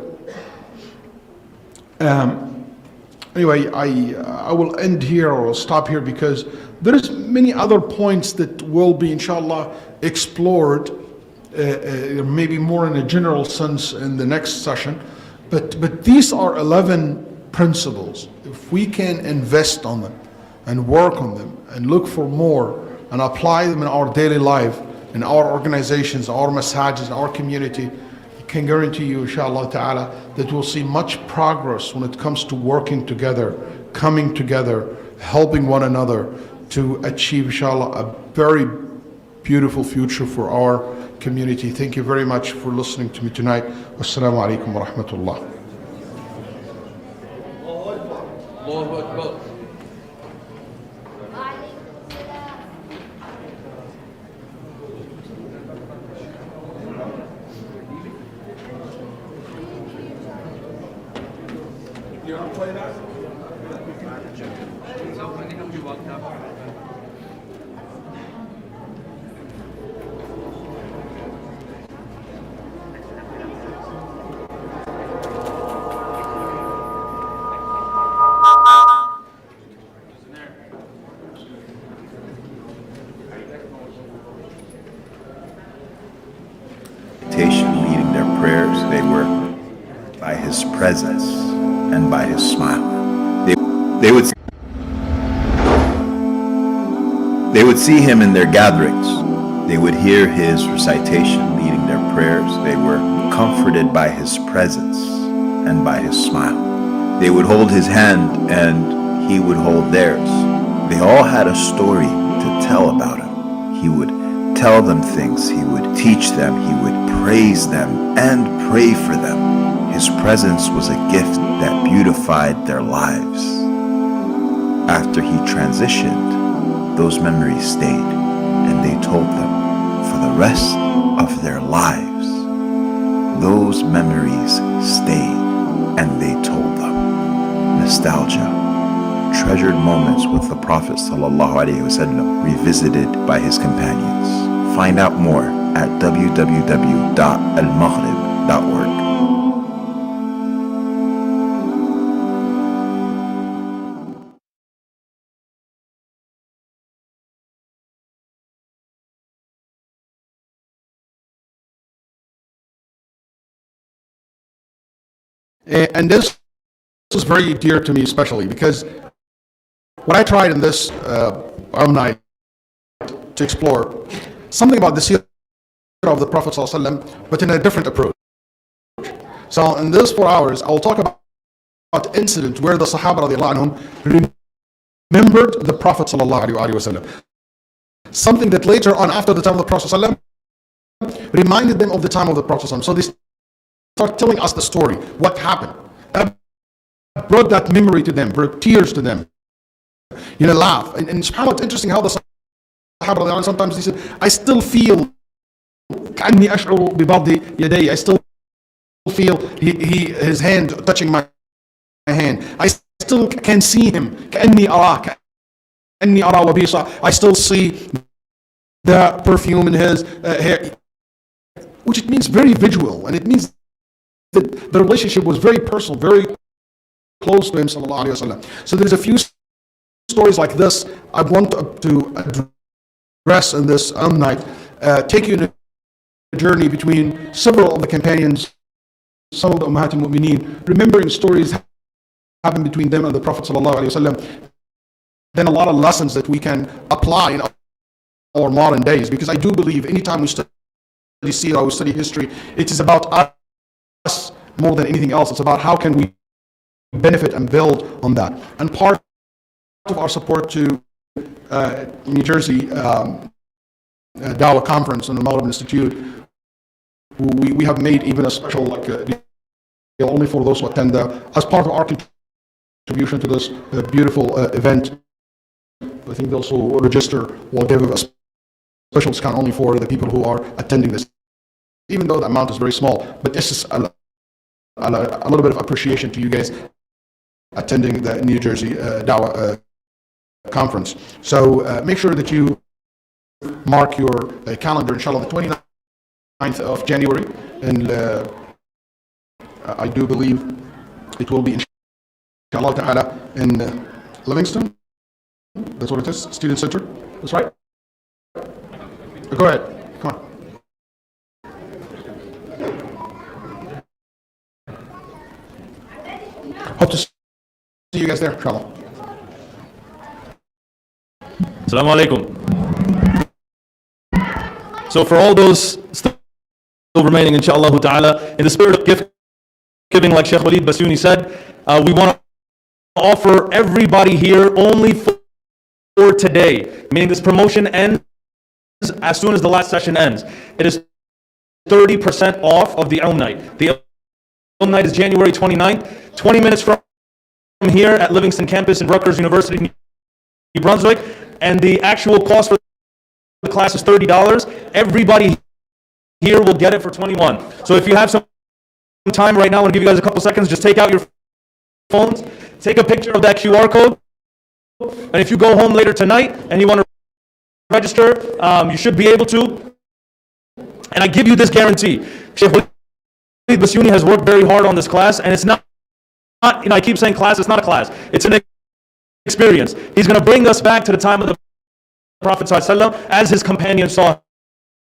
Anyway, I will end here or stop here because there's many other points that will be inshallah explored maybe more in a general sense in the next session, but these are 11 principles. If we can invest on them and work on them and look for more and apply them in our daily life, in our organizations, our masajid, our community, I can guarantee you inshallah ta'ala that we'll see much progress when it comes to working together, coming together, helping one another to achieve inshallah a very beautiful future for our community. Thank you very much for listening to me tonight. Wassalamu alaikum wa rahmatullah. Allahu Akbar. You want to play that? Leading their prayers, they were by his presence and by his smile. They would see him in their gatherings. They would hear his recitation leading their prayers. They were comforted by his presence and by his smile. They would hold his hand and he would hold theirs. They all had a story to tell about him. He would tell them things. He would teach them. He would praise them and pray for them. His presence was a gift that beautified their lives. After he transitioned, those memories stayed, and they told them for the rest of their lives. Those memories stayed, and they told them. Nostalgia, treasured moments with the Prophet ﷺ, revisited by his companions. Find out more at www.almaghrib.org. And this is very dear to me, especially because what I tried in this night to explore something about the seerah of the Prophet ﷺ, but in a different approach. So in those 4 hours, I will talk about the incident where the Sahaba radiallahu anhum remembered the Prophet sallallahu alaihi wasallam. Something that later on, after the time of the Prophet sallallahu alaihi wasallam, reminded them of the time of the Prophet sallallahu alaihi wasallam. So they start telling us the story, what happened. Brought that memory to them, brought tears to them. Laugh. And subhanAllah, it's interesting how the Sahaba sometimes they said, I still feel كأني أشعر ببعض يدي. I still feel his hand touching my hand. I still can see him. كأني أراه كأني أرى وبيصة. I still see the perfume in his hair, which it means very visual, and it means that the relationship was very personal, very close to him sallallahu alaihi wasallam. So there's a few stories like this I want to address in this night, take you in a journey between several of the companions, some of the Ummahat al-Mu'mineen, remembering stories happened between them and the Prophet sallallahu alaihi wasallam. Then a lot of lessons that we can apply in our modern days, because I do believe anytime we study seerah, we study history, it is about us more than anything else. It's about how can we benefit and build on that. And part of our support to New Jersey Dawah conference and the Maghrib Institute, we have made even a special deal only for those who attend as part of our contribution to this beautiful event. I think those who register will give a special discount only for the people who are attending this, even though the amount is very small. But this is a little bit of appreciation to you guys attending the New Jersey Dawah conference. So make sure that you mark your calendar, inshallah, the 29th of January, and I do believe it will be inshallah ta'ala in Livingston. That's what it is, Student Center. That's right. Go ahead, come on. Hope to see you guys there, inshallah. Assalamu alaikum. So for all those still remaining, inshallah ta'ala, in the spirit of gift giving, like Sheikh Walid Basuni said, we want to offer everybody here only for today, meaning this promotion ends as soon as the last session ends. It is 30% off of the Ilm Night. The Ilm Night is January 29th, 20 minutes from here at Livingston campus in Rutgers University, New Brunswick, and the actual cost for the class is $30. Everybody here will get it for $21. So if you have some time right now, I'm going to give you guys a couple seconds, just take out your phones, take a picture of that QR code, and if you go home later tonight and you want to register, you should be able to. And I give you this guarantee. Sheikh Walid Basuni has worked very hard on this class, and it's not, I keep saying class, it's not a class. It's an experience. He's going to bring us back to the time of the Prophet ﷺ as his companions saw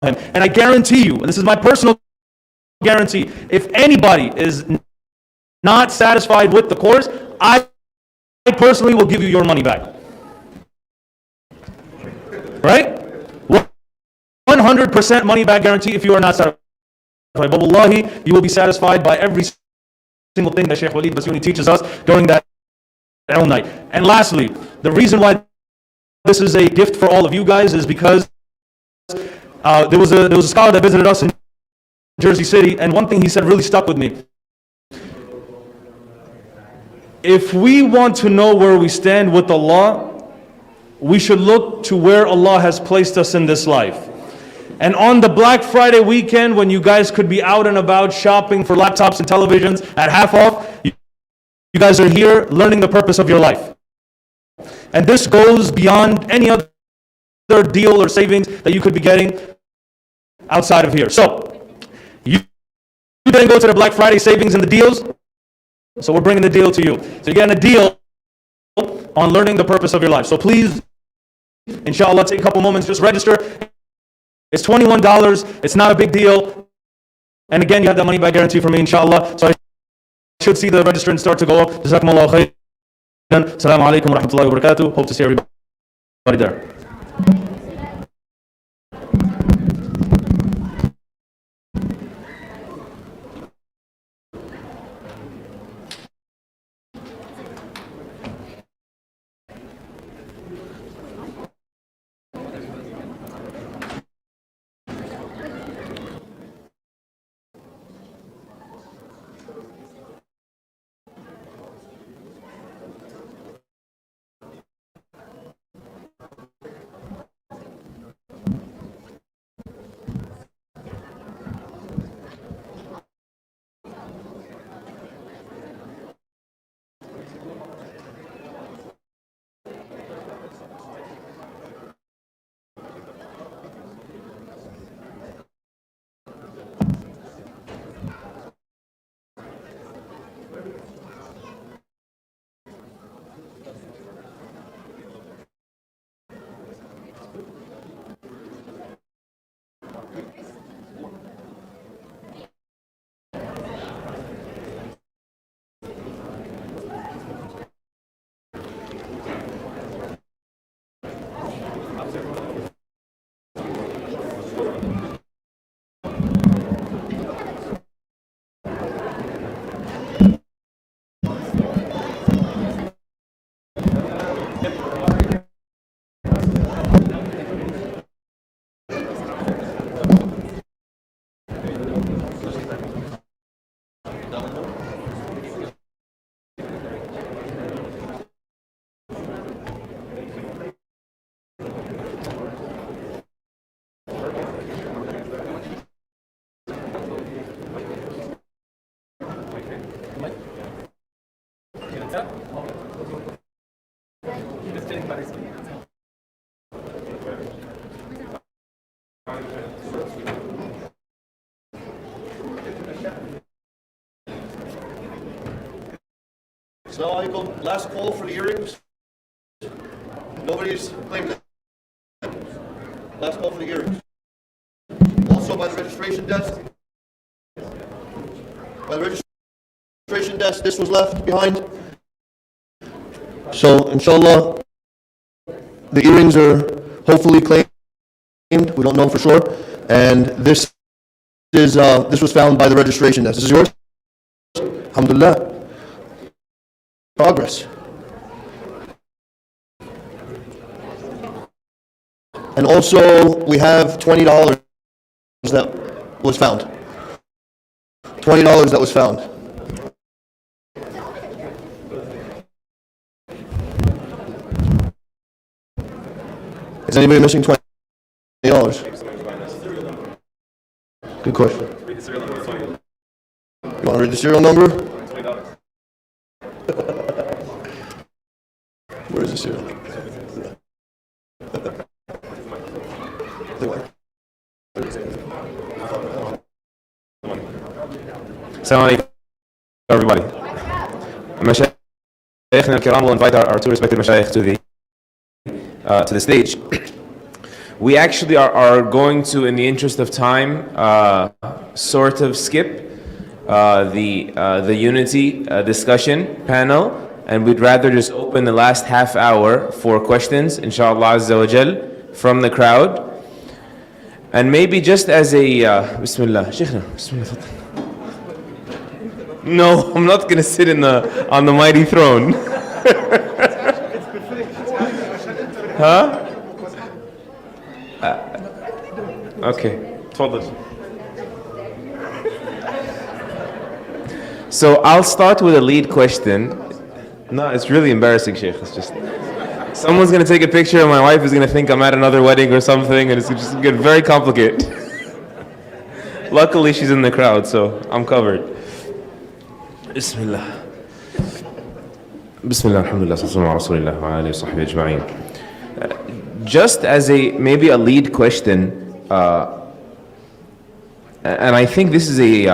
him. And I guarantee you, and this is my personal guarantee, if anybody is not satisfied with the course, I personally will give you your money back. Right? 100% money back guarantee if you are not satisfied. But wallahi, you will be satisfied by every single thing that Sheikh Walid Basuni teaches us during that Ilm Night. And lastly, the reason why this is a gift for all of you guys is because there was a scholar that visited us in Jersey City, and one thing he said really stuck with me. If we want to know where we stand with Allah, we should look to where Allah has placed us in this life. And on the Black Friday weekend, when you guys could be out and about shopping for laptops and televisions at half off, you guys are here learning the purpose of your life. And this goes beyond any other deal or savings that you could be getting outside of here. So, you then go to the Black Friday savings and the deals. So we're bringing the deal to you. So you're getting a deal on learning the purpose of your life. So please, inshallah, take a couple moments, just register. It's $21. It's not a big deal. And again, you have that money back guarantee from me, inshallah. So I should see the registrant start to go up. Jazakumullahu khairan. Assalamu alaikum wa rahmatullahi wa barakatuh. Hope to see everybody there. Assalamu alaikum. Last call for the earrings. Nobody's claimed it. Last call for the earrings. Also by the registration desk. By the registration desk, this was left behind. So, inshallah, the earrings are hopefully claimed. We don't know for sure. And this was found by the registration desk. This is yours? Alhamdulillah. Progress. And also, we have $20 that was found. $20 that was found. Is anybody missing $20? Good question. You want to read the serial number? Where is the serial? Assalamu alaikum, everybody. Mashayikhna al-kiram will invite our two respected mashayikh to the stage. We actually are going to, in the interest of time, sort of skip the unity discussion panel, and we'd rather just open the last half hour for questions, inshallah azza wa jal, from the crowd. And maybe just as a Bismillah, Shaykhna, Bismillah. No, I'm not going to sit on the mighty throne. Huh? Okay. So I'll start with a lead question. No, it's really embarrassing, Sheikh. It's just someone's going to take a picture and my wife is going to think I'm at another wedding or something, and it's just going to get very complicated. Luckily, she's in the crowd, so I'm covered. Bismillah. Bismillah, alhamdulillah, sallallahu alayhi wa sallam, wa alihi wa sahbihi. Just as maybe a lead question, and I think this is a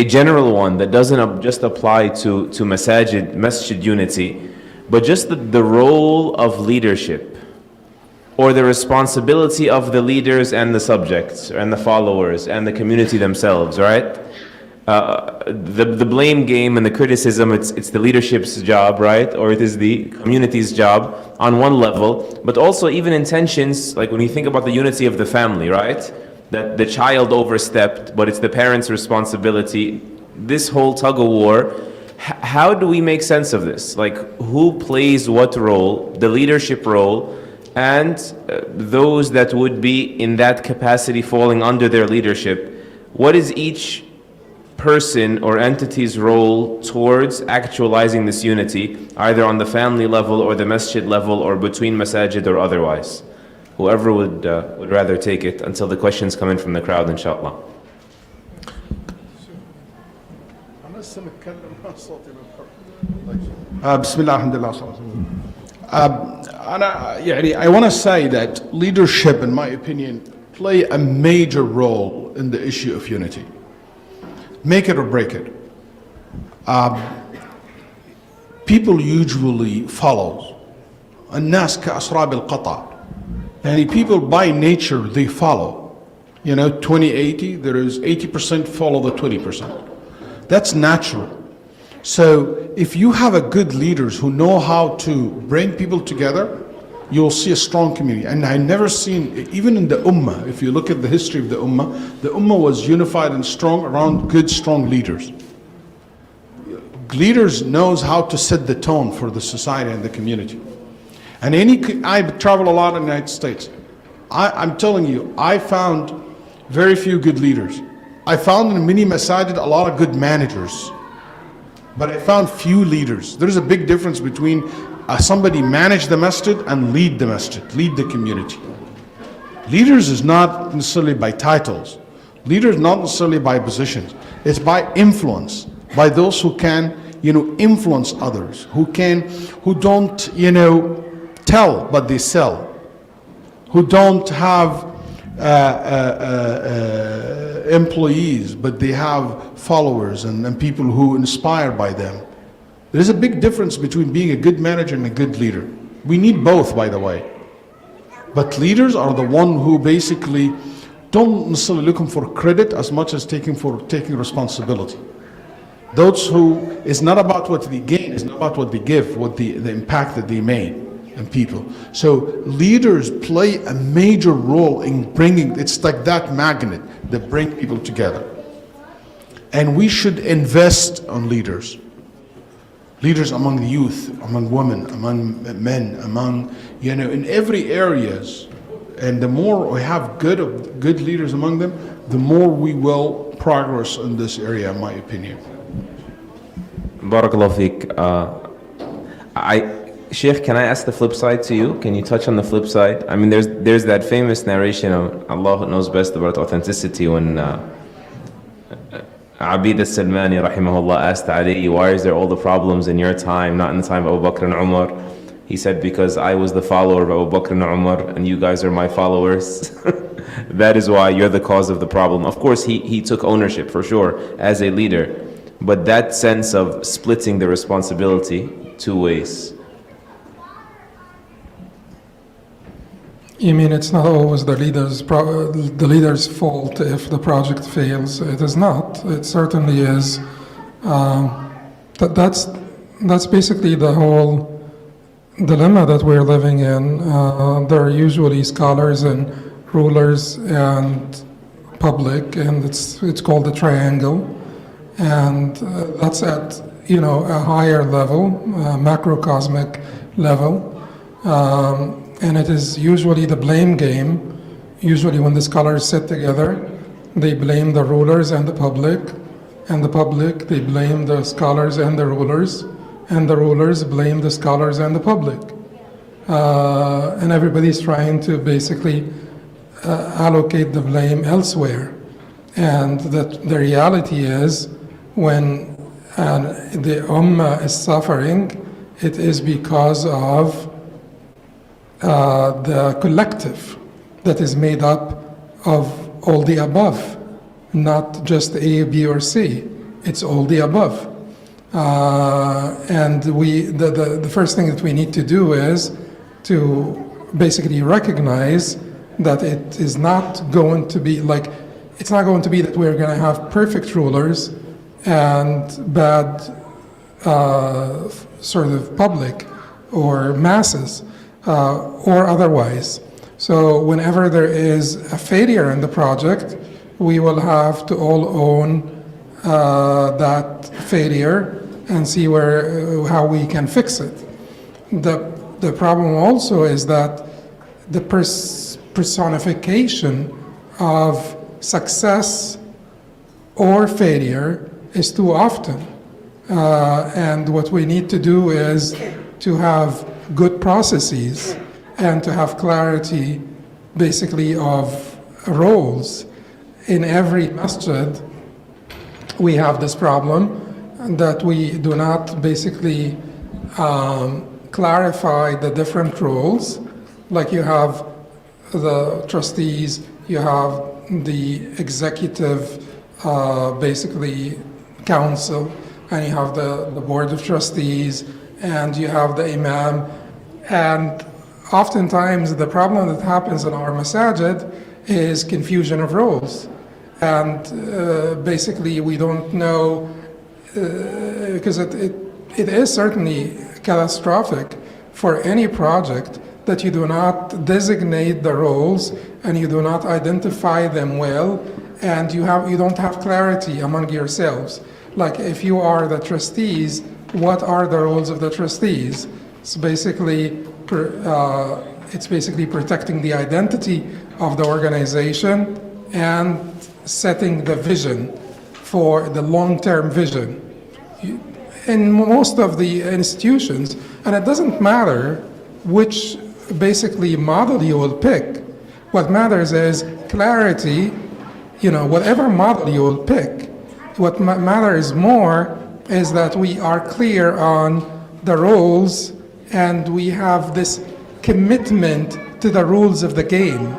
general one that doesn't just apply to masjid unity, but just the role of leadership, or the responsibility of the leaders and the subjects and the followers and the community themselves, right? The blame game and the criticism, it's the leadership's job, right? Or it is the community's job on one level, but also even in tensions, like when you think about the unity of the family, right? That the child overstepped, but it's the parents' responsibility. This whole tug of war, how do we make sense of this? Like, who plays what role, the leadership role, and those that would be in that capacity falling under their leadership? What is each person or entity's role towards actualizing this unity, either on the family level or the masjid level or between masajid or otherwise? Whoever would rather take it until the questions come in from the crowd, inshallah. Bismillah, alhamdulillah. I want to say that leadership, in my opinion, play a major role in the issue of unity. Make it or break it. People usually follow. الناس كأسراب القطع. And people by nature, they follow. 20-80, there is 80% follow the 20%. That's natural. So if you have a good leaders who know how to bring people together, you'll see a strong community. And I never seen, even in the Ummah, if you look at the history of the Ummah was unified and strong around good, strong leaders. Leaders knows how to set the tone for the society and the community. And I travel a lot in the United States. I'm telling you, I found very few good leaders. I found in many masajid a lot of good managers, but I found few leaders. There's a big difference between somebody manage the masjid and lead the masjid, lead the community. Leaders is not necessarily by titles. Leaders not necessarily by positions. It's by influence, by those who can, influence others, who don't, tell, but they sell, who don't have employees, but they have followers and people who inspire by them. There's a big difference between being a good manager and a good leader. We need both, by the way. But leaders are the one who basically don't necessarily looking for credit as much as taking responsibility. Those who, it's not about what they gain, it's not about what they give, what the impact that they made in people. So leaders play a major role in bringing, it's like that magnet that bring people together. And we should invest on leaders. Leaders among the youth, among women, among men, among, in every areas. And the more we have good leaders among them, the more we will progress in this area, in my opinion. Barakallahu feek. Sheikh, can I ask the flip side to you? Can you touch on the flip side? I mean, there's that famous narration of Allah knows best about authenticity when Abid al-Salmani rahimahullah asked Ali, why is there all the problems in your time, not in the time of Abu Bakr and Umar? He said, because I was the follower of Abu Bakr and Umar and you guys are my followers. That is why you're the cause of the problem. Of course, he took ownership for sure as a leader, but that sense of splitting the responsibility two ways. You mean it's not always the leader's fault if the project fails? It is not. It certainly is. That's basically the whole dilemma that we're living in. There are usually scholars and rulers and public, and it's called the triangle, and that's at a higher level, macrocosmic level. And it is usually the blame game. Usually when the scholars sit together, they blame the rulers and the public, they blame the scholars and the rulers blame the scholars and the public. And everybody's trying to basically allocate the blame elsewhere. And the reality is, when the Ummah is suffering, it is because of the collective that is made up of all the above, not just A, B, or C. It's all the above. And the first thing that we need to do is to basically recognize that it is not going to be it's not going to be that we're going to have perfect rulers and bad sort of public or masses. Or otherwise. So whenever there is a failure in the project, we will have to all own that failure and see how we can fix it. The problem also is that the personification of success or failure is too often. And what we need to do is to have good processes and to have clarity basically of roles. In every masjid we have this problem that we do not basically clarify the different roles. Like you have the trustees, you have the executive basically council, and you have the board of trustees, and you have the imam. And oftentimes the problem that happens in our masajid is confusion of roles. And basically we don't know, because it is certainly catastrophic for any project that you do not designate the roles and you do not identify them well, and you don't have clarity among yourselves. Like if you are the trustees, what are the roles of the trustees? It's basically protecting the identity of the organization and setting the vision for the long-term vision. In most of the institutions, and it doesn't matter which basically model you will pick. What matters is clarity, whatever model you will pick. What matters more is that we are clear on the rules and we have this commitment to the rules of the game.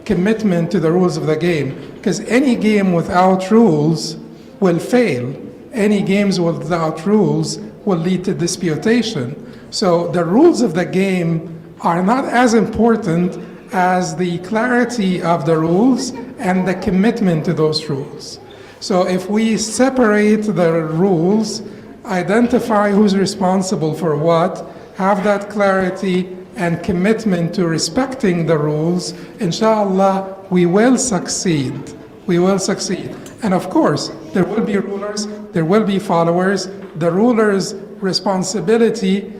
Commitment to the rules of the game. Because any game without rules will fail. Any games without rules will lead to disputation. So the rules of the game are not as important as the clarity of the rules and the commitment to those rules. So if we separate the rules, identify who's responsible for what, have that clarity and commitment to respecting the rules, inshallah, we will succeed. We will succeed. And of course, there will be rulers, there will be followers. The ruler's responsibility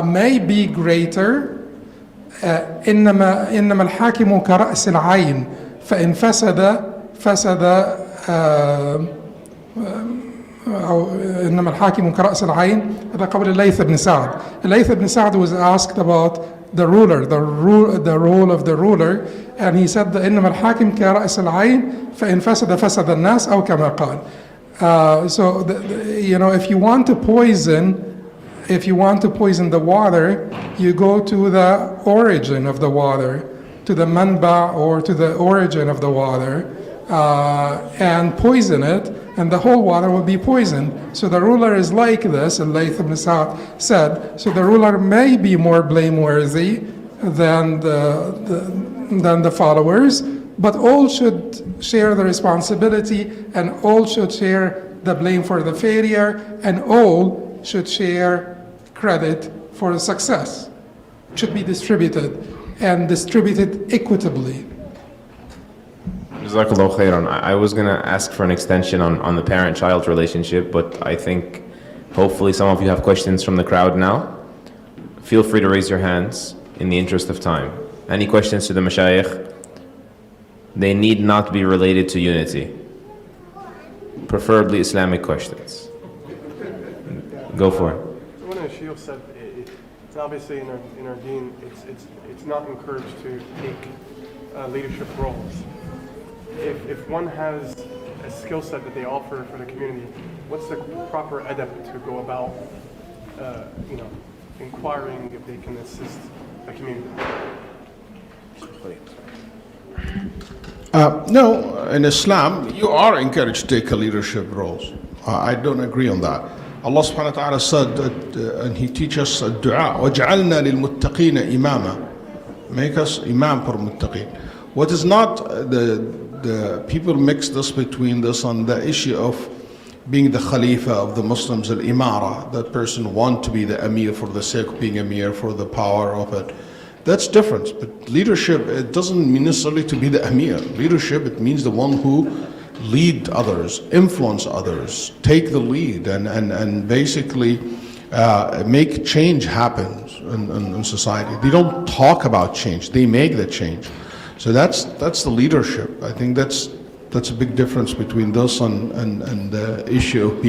may be greater. إنما الحاكم كرأس العين فإن فسد أو إنما الحاكم كرأس العين. هذا قول الليث بن سعد. الليث بن Sa'd was asked about the ruler, the role of the ruler, and he said إنما الحاكم كرأس العين فإن فسد الناس أو كما قال. So if you want to poison the water, you go to the origin of the water, to the manba or to the origin of the water, and poison it, and the whole water will be poisoned. So the ruler is like this, Al-Layth ibn Sa'd said. So the ruler may be more blameworthy than the followers, but all should share the responsibility, and all should share the blame for the failure, and all should share credit for the success. It should be distributed, and distributed equitably. Jazakallah khairan. I was going to ask for an extension on the parent-child relationship, but I think hopefully some of you have questions from the crowd now. Feel free to raise your hands in the interest of time. Any questions to the mashayikh? They need not be related to unity. Preferably Islamic questions. Go for it. So one of the Shiites said it's obviously in our deen, it's not encouraged to take leadership roles. If one has a skill set that they offer for the community, what's the proper adab to go about, inquiring if they can assist the community? No, in Islam, you are encouraged to take a leadership roles. I don't agree on that. Allah subhanahu wa ta'ala said, and He teaches us dua, وَجَعَلْنَا لِلْمُتَّقِينَ إِمَامًا. Make us imam for muttaqeen. What is not, the people mix this between this on the issue of being the Khalifa of the Muslims, al-Imara, that person want to be the Amir for the sake of being Amir, for the power of it. That's different. But leadership, it doesn't mean necessarily to be the Amir. Leadership, it means the one who lead others, influence others, take the lead, and basically make change happen in society. They don't talk about change, they make the change. So that's the leadership. I think that's a big difference between this and the issue of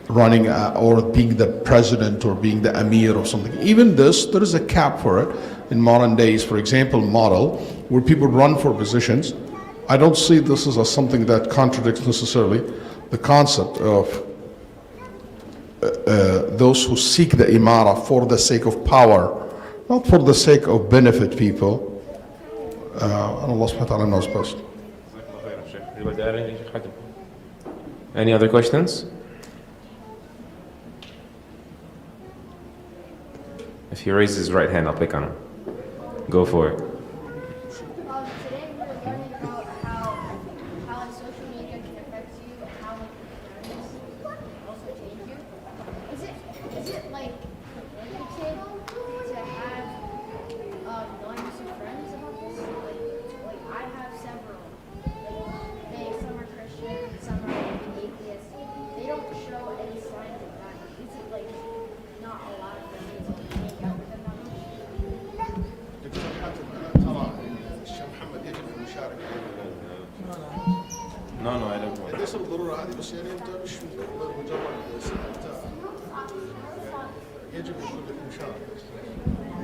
running or being the president or being the Amir or something. Even this, there is a cap for it in modern days. For example, model where people run for positions. I don't see this as something that contradicts necessarily the concept of those who seek the imara for the sake of power, not for the sake of benefit people. And Allah subhanahu wa ta'ala knows best. Any other questions? If he raises his right hand, I'll pick on him. Go for it. Today we were learning about how social media can affect you and how it can also change you. Is it like limited to have non-Muslim friends about this? Like I have several. Some are Christian, some are atheists. They دكتور عادي بس يعني انت مش مجرد يجب يكون لك مشاركة.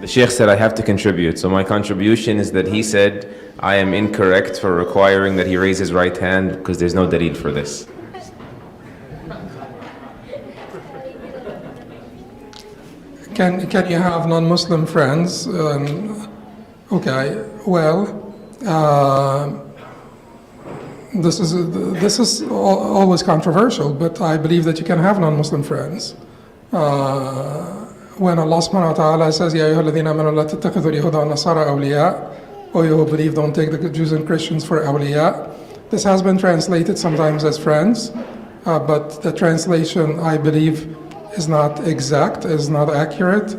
The Sheikh said I have to contribute. So my contribution is that he said I am incorrect for requiring that he raise his right hand because there's no dalil for this. Can you have non-Muslim friends? Okay, well, this is always controversial, but I believe that you can have non-Muslim friends. When Allah subhanahu wa ta'ala says, Ya ayyuhalladhina amanu la tattakhidhu al-yahuda wan-nasara awliya, or you who believe, don't take the Jews and Christians for awliya. This has been translated sometimes as friends, but the translation, I believe, is not exact, is not accurate.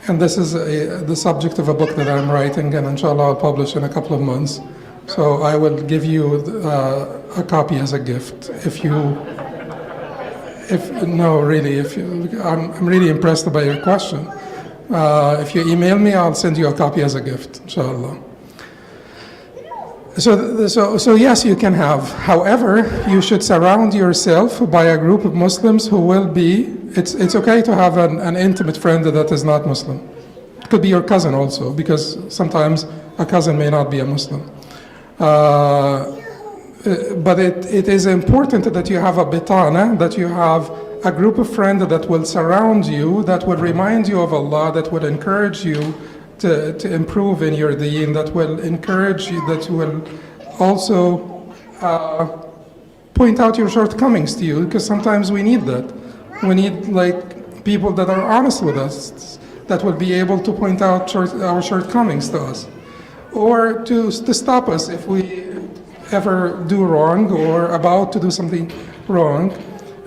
And this is the subject of a book that I'm writing, and inshallah I'll publish in a couple of months. So I will give you a copy as a gift. I'm really impressed by your question. If you email me, I'll send you a copy as a gift, inshallah. So yes, you can have. However, you should surround yourself by a group of Muslims who will be. It's okay to have an intimate friend that is not Muslim. It could be your cousin also, because sometimes a cousin may not be a Muslim. But it is important that you have a bitana, that you have a group of friends that will surround you, that will remind you of Allah, that will encourage you to improve in your deen, that will encourage you, that will also point out your shortcomings to you, because sometimes we need that. We need people that are honest with us, that will be able to point out our shortcomings to us, or to stop us if we ever do wrong or about to do something wrong.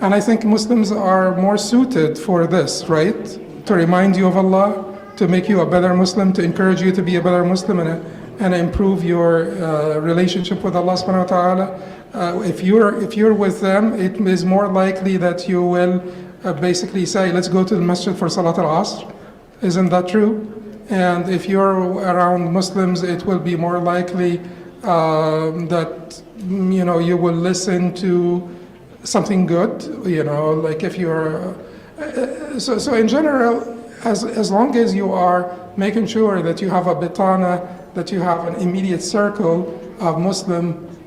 And I think Muslims are more suited for this, right? To remind you of Allah, to make you a better Muslim, to encourage you to be a better Muslim and improve your relationship with Allah subhanahu wa ta'ala. If you're with them, it is more likely that you will basically say, let's go to the Masjid for Salat al-Asr. Isn't that true? And if you're around Muslims, it will be more likely that you will listen to something good. Like if you're so in general, as long as you are making sure that you have a bitana, that you have an immediate circle of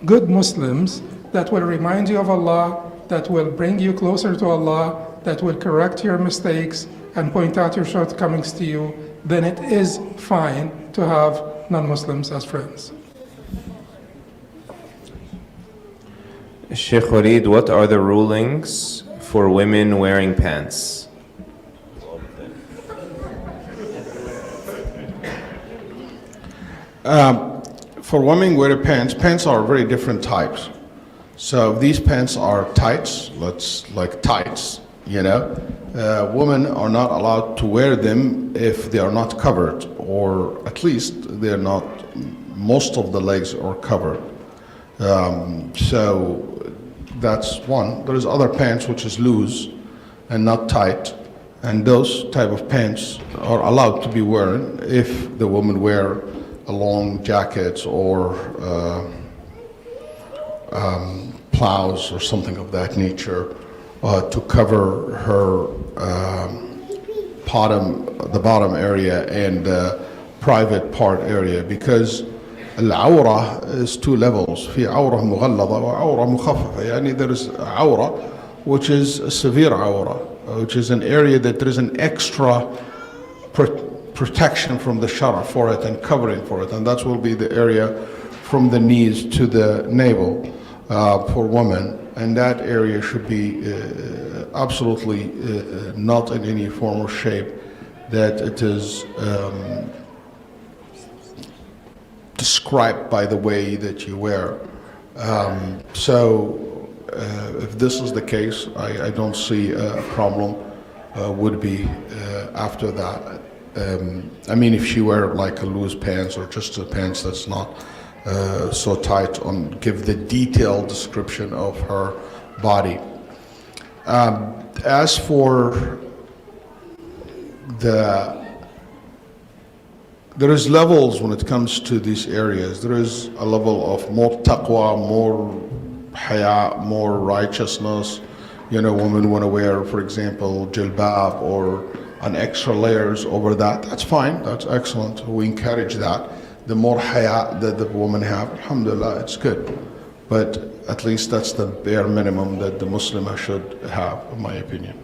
good Muslims that will remind you of Allah, that will bring you closer to Allah, that will correct your mistakes and point out your shortcomings to you, then it is fine to have non-Muslims as friends. Sheikh Khalid, what are the rulings for women wearing pants? For women wearing pants are very different types. So these pants are tights, like tights, Women are not allowed to wear them if they are not covered, or at least they're not, most of the legs are covered. So that's one. There's other pants which is loose and not tight, and those type of pants are allowed to be worn if the woman wear a long jacket or blouse or something of that nature to cover her the bottom area and private part area, because العورة is two levels. في عورة مغلظة وعورة مخففة. يعني there is عورة which is a severe عورة, which is an area that there is an extra protection from the shara for it and covering for it, and that will be the area from the knees to the navel for women, and that area should be absolutely not in any form or shape that it is described by the way that you wear. So if this is the case, I don't see a problem would be after that. I mean, if she wear like a loose pants or just a pants that's not so tight, give the detailed description of her body. As for there is levels when it comes to these areas. There is a level of more taqwa, more haya, more righteousness. You know, women want to wear, for example, jilbab or an extra layers over that. That's fine, that's excellent. We encourage that. The more haya that the women have, alhamdulillah, it's good. But at least that's the bare minimum that the Muslim should have, in my opinion.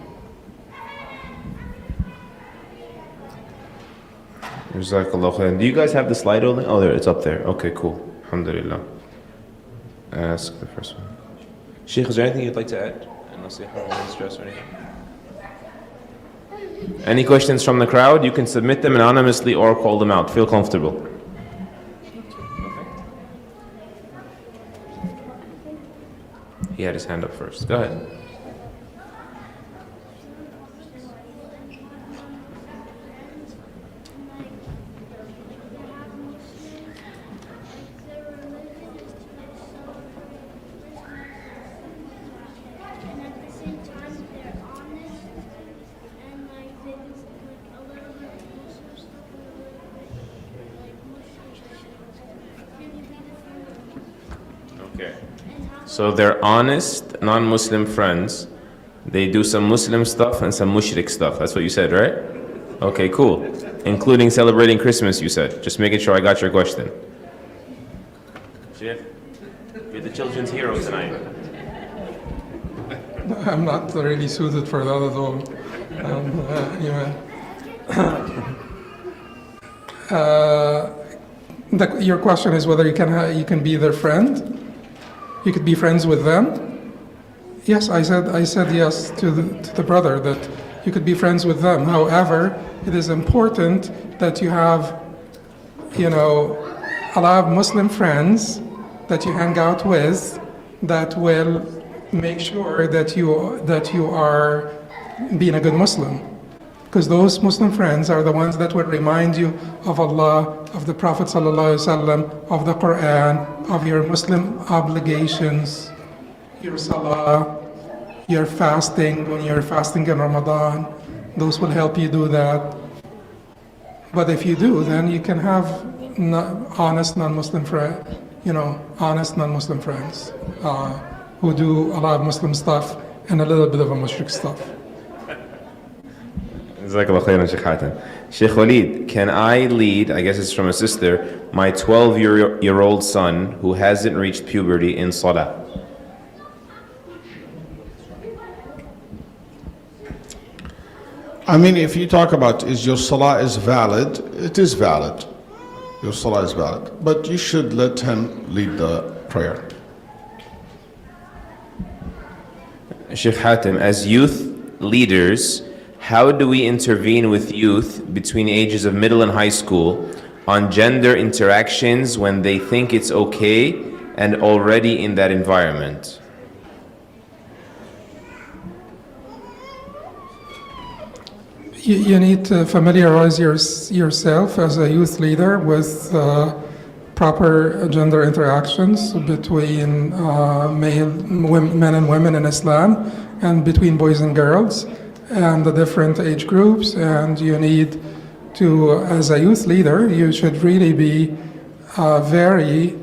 Jazakallah khair. Do you guys have the slide only? Oh, there, it's up there. Okay, cool. Alhamdulillah. Ask the first one. Sheikh, is there anything you'd like to add? Stress or anything? Any questions from the crowd? You can submit them anonymously or call them out. Feel comfortable. He had his hand up first. Go ahead. So they're honest, non-Muslim friends. They do some Muslim stuff and some mushrik stuff. That's what you said, right? Okay, cool. Including celebrating Christmas, you said. Just making sure I got your question. Sheikh, you're the children's hero tonight. I'm not really suited for that at all. Anyway. Your question is whether you can be their friend. You could be friends with them. Yes, I said yes to the brother that you could be friends with them. However, it is important that you have, a lot of Muslim friends that you hang out with that will make sure that you are being a good Muslim. Because those Muslim friends are the ones that will remind you of Allah, of the Prophet ﷺ, of the Quran, of your Muslim obligations, your salah, your fasting, when you're fasting in Ramadan. Those will help you do that. But if you do, then you can have honest non-Muslim friends, who do a lot of Muslim stuff and a little bit of a mushrik stuff. Jazakallah khairan, Sheikh Hatem. Sheikh Walid, can I lead, I guess it's from a sister, my 12-year-old son who hasn't reached puberty in salah? I mean, if you talk about is your salah is valid, it is valid. Your salah is valid. But you should let him lead the prayer. Sheikh Hatem, as youth leaders, how do we intervene with youth between ages of middle and high school on gender interactions when they think it's okay and already in that environment? You need to familiarize yourself as a youth leader with proper gender interactions between men and women in Islam and between boys and girls and the different age groups. And you need to, as a youth leader, you should really be very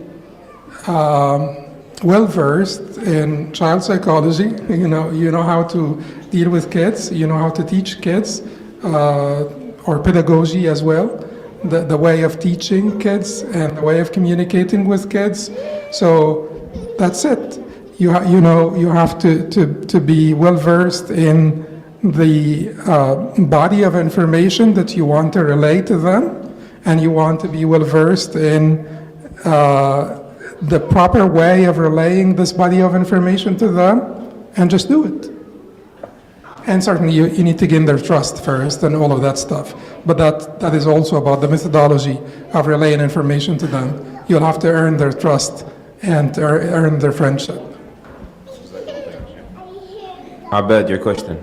well versed in child psychology. You know how to deal with kids, you know how to teach kids, or pedagogy as well, the way of teaching kids and the way of communicating with kids. So that's it. You have to be well versed in the body of information that you want to relate to them, and you want to be well versed in the proper way of relaying this body of information to them, and just do it. And certainly you need to gain their trust first and all of that stuff. But that is also about the methodology of relaying information to them. You'll have to earn their trust and earn their friendship. Abed, your question.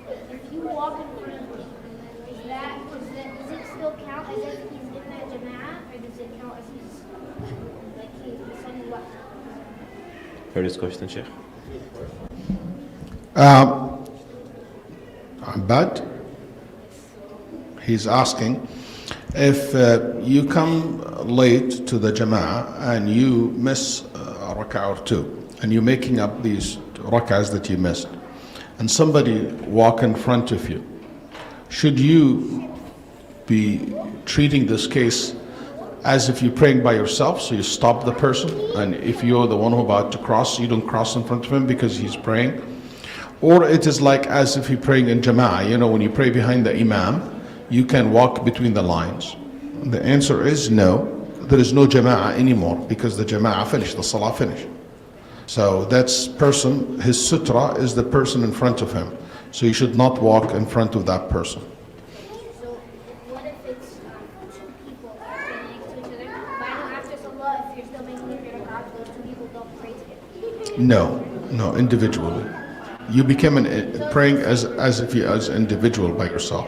if you walk in front of me, does it still count as if he's in that jama'ah, or does it count as he's something left? Heard this question, Sheikh? But he's asking if you come late to the jama'ah and you miss a rak'ah or two, and you're making up these rak'ahs that you missed, and somebody walk in front of you, should you be treating this case as if you're praying by yourself, so you stop the person, and if you're the one who about to cross, you don't cross in front of him because he's praying? Or it is like as if you're praying in jama'ah, when you pray behind the imam, you can walk between the lines? The answer is no, there is no jama'ah anymore, because the jama'ah finished, the salah finished. So that's person, his sutra is the person in front of him, so you should not walk in front of that person. So what if it's two people that are standing next to each other? But I know after salah, if you're still making your rak'ah, those two people don't pray together. No, individually. You become praying as if you as individual by yourself.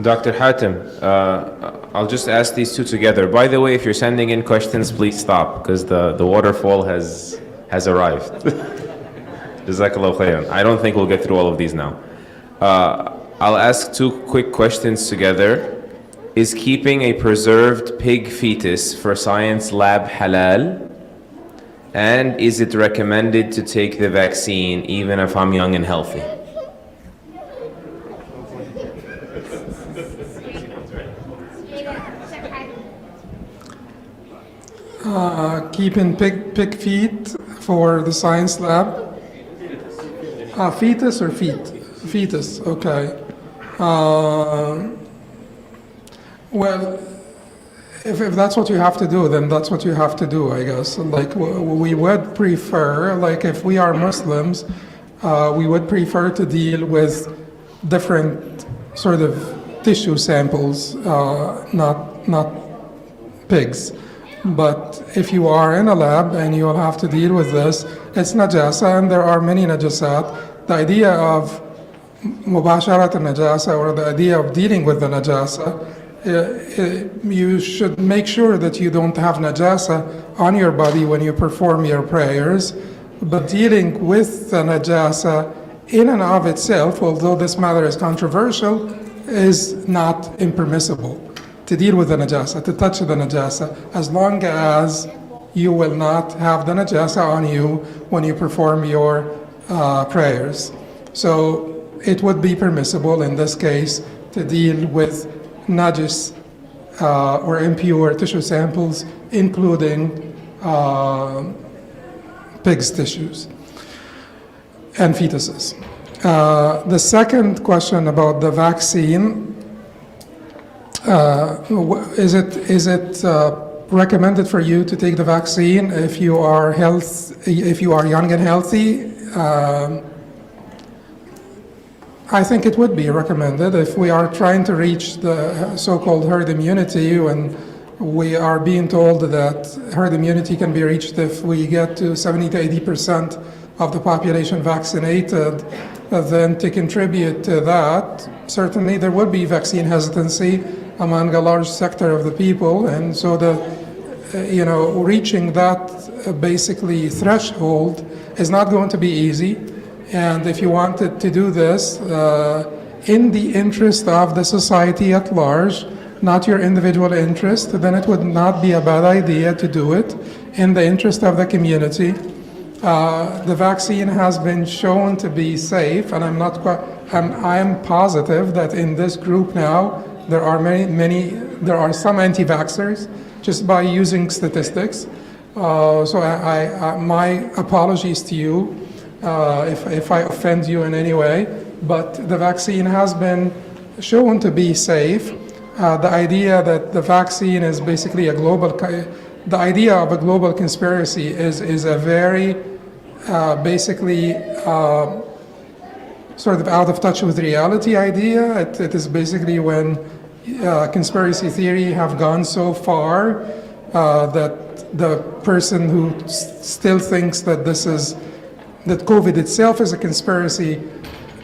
Dr. Hatem, I'll just ask these two together. By the way, if you're sending in questions, please stop, because the waterfall has arrived. Jazakallah khairan. I don't think we'll get through all of these now. I'll ask two quick questions together. Is keeping a preserved pig fetus for science lab halal? And is it recommended to take the vaccine even if I'm young and healthy? Keeping pig feet for the science lab. Fetus or feet? Fetus, okay. Well, if that's what you have to do, then that's what you have to do, I guess. Like, we would prefer, like if we are Muslims, we would prefer to deal with different sort of tissue samples, not pigs. But if you are in a lab and you will have to deal with this, it's najasa, and there are many najasat. The idea of mubasharat al-najasa, or the idea of dealing with the najasa, you should make sure that you don't have najasa on your body when you perform your prayers. But dealing with the najasa in and of itself, although this matter is controversial, is not impermissible. To deal with the najasa, to touch the najasa, as long as you will not have the najasa on you when you perform your prayers. So it would be permissible in this case to deal with najis or impure tissue samples, including pigs' tissues and fetuses. The second question about the vaccine, is it recommended for you to take the vaccine if you are young and healthy? I think it would be recommended if we are trying to reach the so-called herd immunity, when we are being told that herd immunity can be reached if we get to 70 to 80% of the population vaccinated. Then to contribute to that, certainly there would be vaccine hesitancy among a large sector of the people, and so reaching that basically threshold is not going to be easy. And if you wanted to do this in the interest of the society at large, not your individual interest, then it would not be a bad idea to do it in the interest of the community. The vaccine has been shown to be safe, and I am positive that in this group now there are some anti-vaxxers, just by using statistics. So my apologies to you if I offend you in any way, but the vaccine has been shown to be safe. The idea that the vaccine is basically the idea of a global conspiracy is a very basically sort of out of touch with reality idea. It is basically when conspiracy theory have gone so far that the person who still thinks that this is that COVID itself is a conspiracy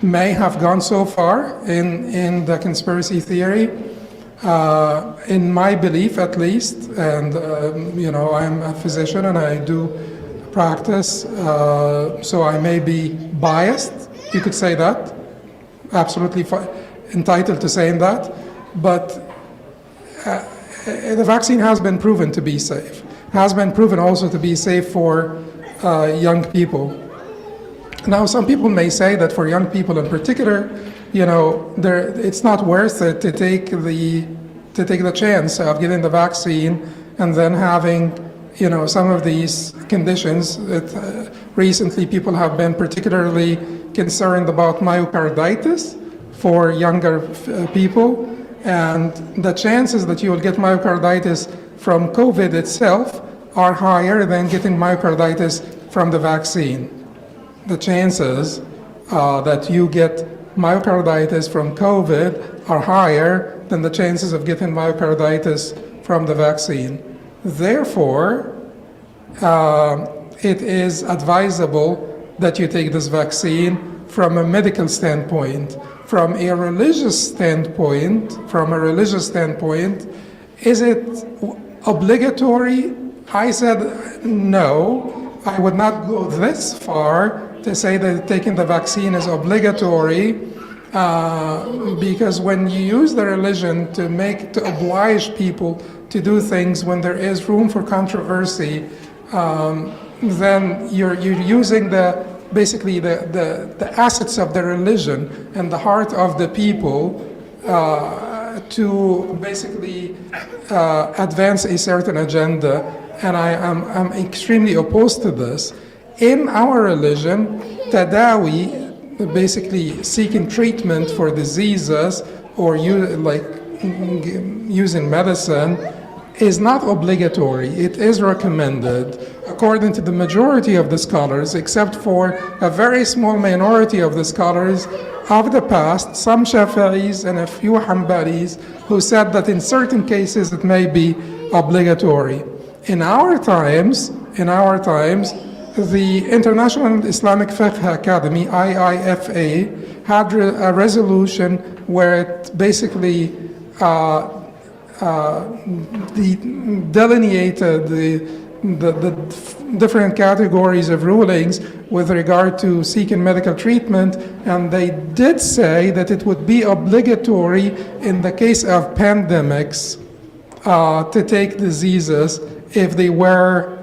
may have gone so far in the conspiracy theory. In my belief, at least, and I'm a physician and I do practice, so I may be biased. You could say that. Absolutely entitled to saying that, but the vaccine has been proven to be safe. Has been proven also to be safe for young people. Now, some people may say that for young people in particular, it's not worth it to take the chance of getting the vaccine and then having, some of these conditions that recently people have been particularly concerned about myocarditis for younger people, and the chances that you will get myocarditis from COVID itself are higher than getting myocarditis from the vaccine. The chances that you get myocarditis from COVID are higher than the chances of getting myocarditis from the vaccine. Therefore, it is advisable that you take this vaccine from a medical standpoint. From a religious standpoint, is it obligatory? I said no. I would not go this far to say that taking the vaccine is obligatory, because when you use the religion to oblige people to do things when there is room for controversy, then you're using basically the assets of the religion and the heart of the people to basically advance a certain agenda, and I'm extremely opposed to this. In our religion, tadawi, basically seeking treatment for diseases or using medicine, is not obligatory. It is recommended, according to the majority of the scholars, except for a very small minority of the scholars of the past, some Shafi'is and a few Hanbalis, who said that in certain cases it may be obligatory. In our times, the International Islamic Fiqh Academy, IIFA, had a resolution where it basically delineated the different categories of rulings with regard to seeking medical treatment, and they did say that it would be obligatory in the case of pandemics to take diseases if they were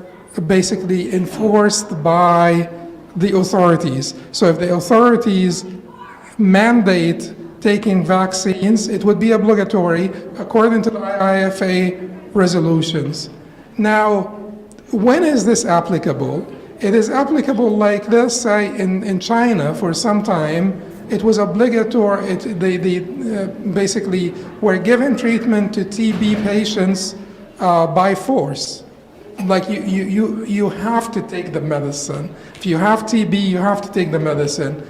basically enforced by the authorities. So if the authorities mandate taking vaccines, it would be obligatory according to the IIFA resolutions. Now, when is this applicable? It is applicable like this, say in China for some time. It was obligatory, they basically were given treatment to TB patients by force. Like you have to take the medicine. If you have TB, you have to take the medicine.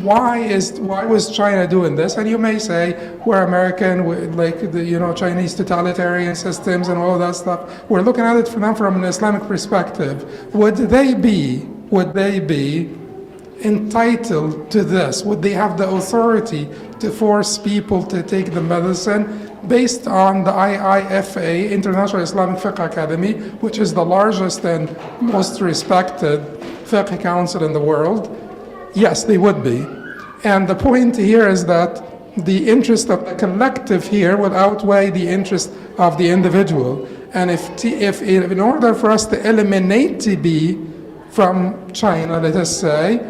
Why was China doing this? And you may say, we're American, like the Chinese totalitarian systems and all of that stuff. We're looking at it from an Islamic perspective. Would they be entitled to this? Would they have the authority to force people to take the medicine based on the IIFA, International Islamic Fiqh Academy, which is the largest and most respected fiqh council in the world? Yes, they would be. And the point here is that the interest of the collective here will outweigh the interest of the individual. And if in order for us to eliminate TB from China, let us say,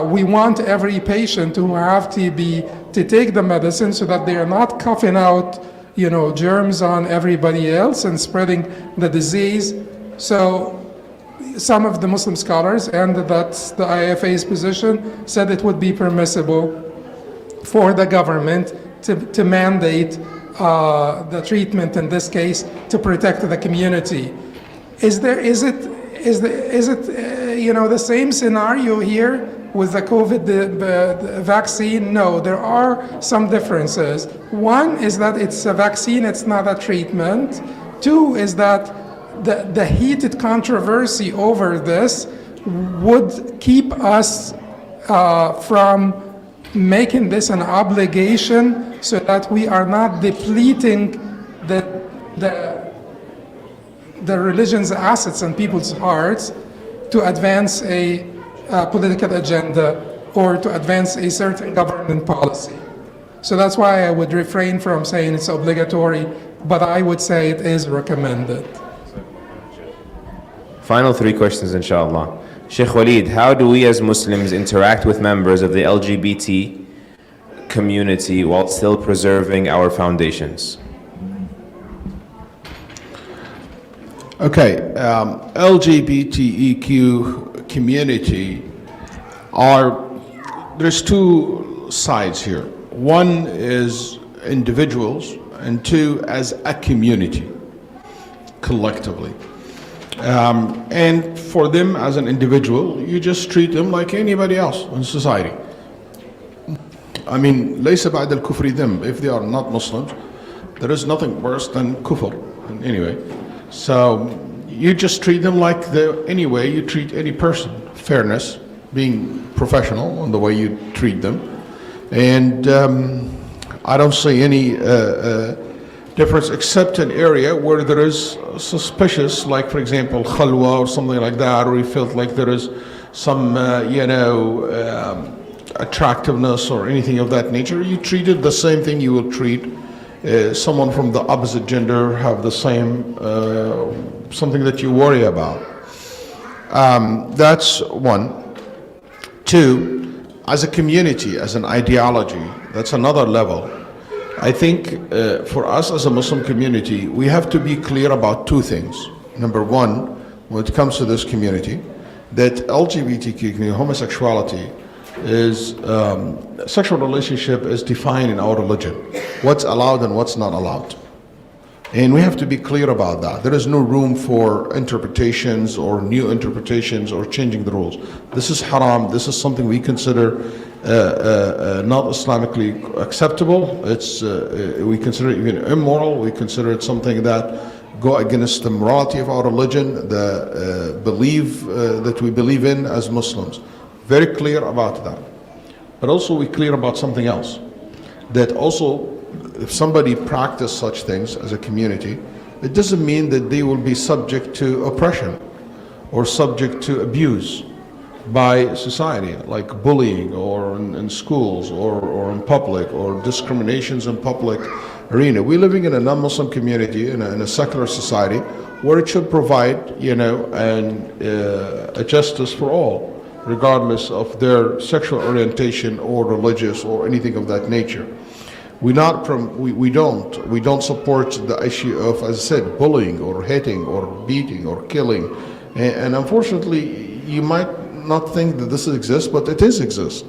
we want every patient who have TB to take the medicine so that they are not coughing out, germs on everybody else and spreading the disease. So some of the Muslim scholars, and that's the IFA's position, said it would be permissible for the government to mandate the treatment in this case to protect the community. Is it the same scenario here with the COVID vaccine? No, there are some differences. One is that it's a vaccine, it's not a treatment. Two is that the heated controversy over this would keep us from making this an obligation so that we are not depleting the religion's assets and people's hearts to advance a political agenda or to advance a certain government policy. So that's why I would refrain from saying it's obligatory, but I would say it is recommended. Final three questions, inshallah. Sheikh Walid, how do we as Muslims interact with members of the LGBT community while still preserving our foundations? Okay, LGBTEQ community there's two sides here. One is individuals, and two as a community, collectively. And for them as an individual, you just treat them like anybody else in society. I mean, ليس بعد الكفر ذنب. If they are not Muslims, there is nothing worse than kufr. Anyway, so you just treat them like any way you treat any person. Fairness, being professional in the way you treat them. And I don't see any difference except an area where there is suspicious, like for example, khalwa or something like that, or you felt like there is some, attractiveness or anything of that nature. You treat it the same thing you will treat someone from the opposite gender, have the same, something that you worry about. That's one. Two, as a community, as an ideology, that's another level. I think for us as a Muslim community, we have to be clear about two things. Number one, when it comes to this community, that LGBTQ homosexuality is, sexual relationship is defined in our religion. What's allowed and what's not allowed. And we have to be clear about that. There is no room for interpretations or new interpretations or changing the rules. This is haram. This is something we consider not Islamically acceptable. It's we consider it even immoral. We consider it something that go against the morality of our religion, the belief that we believe in as Muslims. Very clear about that. But also we're clear about something else. That also, if somebody practices such things as a community, it doesn't mean that they will be subject to oppression or subject to abuse by society, like bullying or in schools or in public, or discriminations in public arena. We're living in a non-Muslim community, in a secular society, where it should provide, a justice for all, regardless of their sexual orientation or religious or anything of that nature. We don't support the issue of, as I said, bullying or hitting or beating or killing. And unfortunately, you might not think that this exists, but it exists.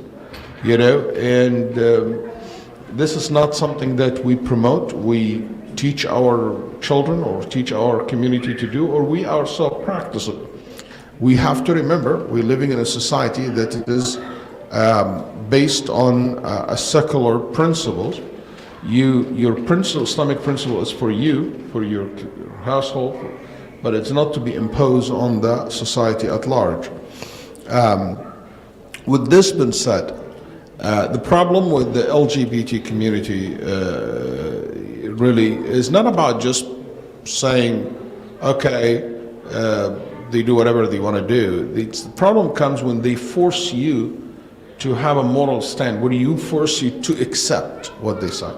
And this is not something that we promote. We teach our children or teach our community to do, or we ourselves practice it. We have to remember we're living in a society that is based on a secular principles. Your Islamic principle is for you, for your household, but it's not to be imposed on the society at large. With this being said, the problem with the LGBT community really is not about just saying, okay, they do whatever they want to do. The problem comes when they force you to have a moral stand, where you force you to accept what they say.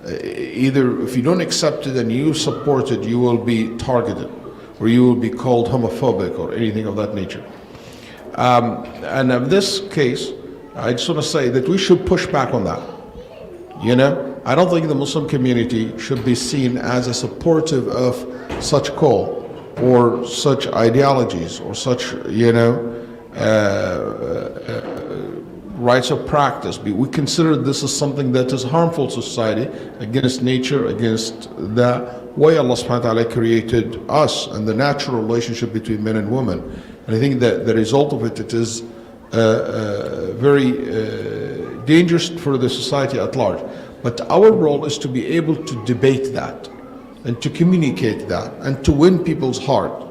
Either if you don't accept it and you support it, you will be targeted, or you will be called homophobic or anything of that nature. And in this case, I just want to say that we should push back on that. I don't think the Muslim community should be seen as a supportive of such call or such ideologies or such, rights of practice. We consider this as something that is harmful to society, against nature, against the way Allah subhanahu wa ta'ala created us and the natural relationship between men and women. And I think that the result of it is very dangerous for the society at large. But our role is to be able to debate that and to communicate that and to win people's heart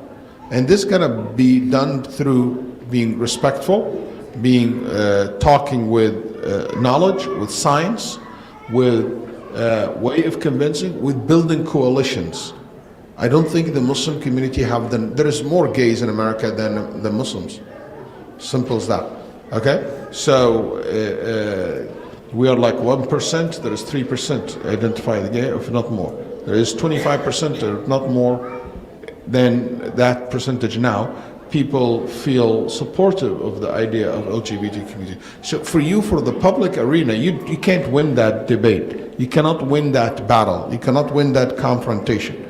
And this is going to be done through being respectful, being talking with knowledge, with science, with way of convincing, with building coalitions. I don't think the Muslim community have done, there is more gays in America than the Muslims. Simple as that. Okay? So we are like 1%, there is 3% identify the gay, if not more. There is 25%, or not more than that percentage now. People feel supportive of the idea of LGBT community. So for you, for the public arena, you can't win that debate. You cannot win that battle. You cannot win that confrontation.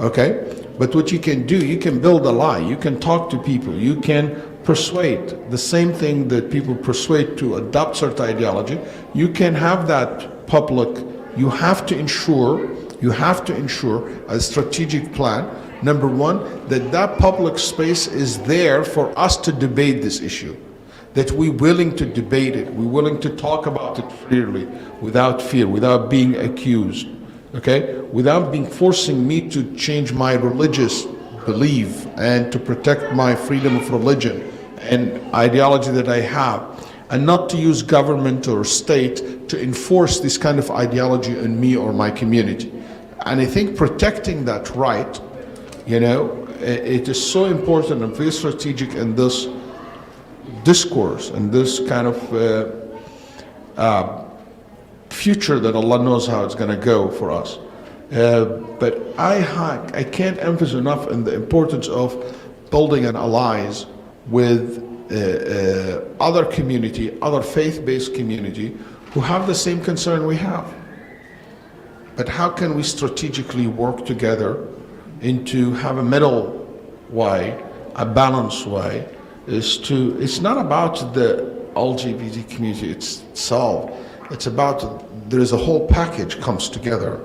Okay? But what you can do, you can build a lie. You can talk to people. You can persuade. The same thing that people persuade to adopt certain ideology. You can have that public. You have to ensure a strategic plan. Number one, that public space is there for us to debate this issue. That we're willing to debate it. We're willing to talk about it freely, without fear, without being accused. Okay? Without being forcing me to change my religious belief and to protect my freedom of religion and ideology that I have, and not to use government or state to enforce this kind of ideology on me or my community. And I think protecting that right, it is so important and very strategic in this discourse and this kind of future that Allah knows how it's going to go for us. But I can't emphasize enough on the importance of building an allies with other community, other faith-based community who have the same concern we have. But how can we strategically work together into have a middle way, a balanced way? It's not about the LGBT community itself. It's about, there is a whole package comes together,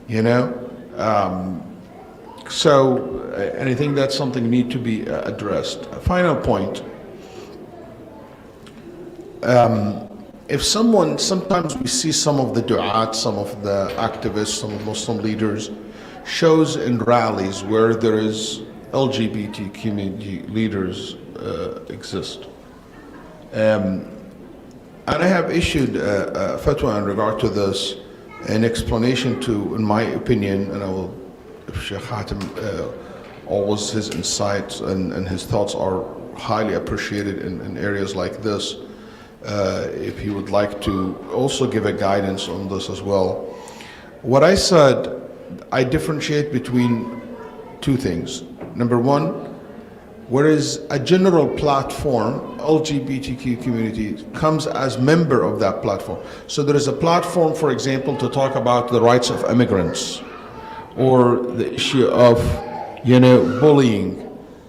and I think that's something need to be addressed. A final point. If sometimes we see some of the du'at, some of the activists, some of Muslim leaders, shows in rallies where there is LGBT community leaders exist. And I have issued a fatwa in regard to this, an explanation to, in my opinion, and I will, if Sheikh Hatem, always his insights and his thoughts are highly appreciated in areas like this. If he would like to also give a guidance on this as well. What I said, I differentiate between two things. Number one, whereas a general platform, LGBTQ community comes as member of that platform. So there is a platform, for example, to talk about the rights of immigrants or the issue of, bullying,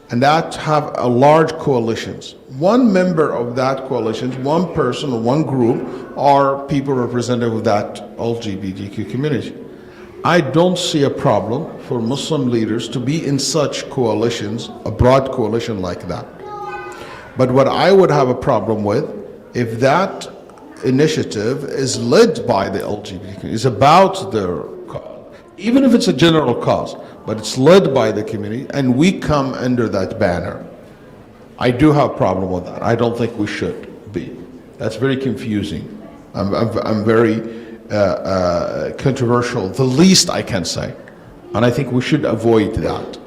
and that have a large coalitions. One member of that coalition, one person or one group are people representative of that LGBTQ community. I don't see a problem for Muslim leaders to be in such coalitions, a broad coalition like that. But what I would have a problem with, if that initiative is led by the LGBT, is about their cause, even if it's a general cause, but it's led by the community, and we come under that banner. I do have a problem with that. I don't think we should be. That's very confusing. I'm very controversial, the least I can say. And I think we should avoid that.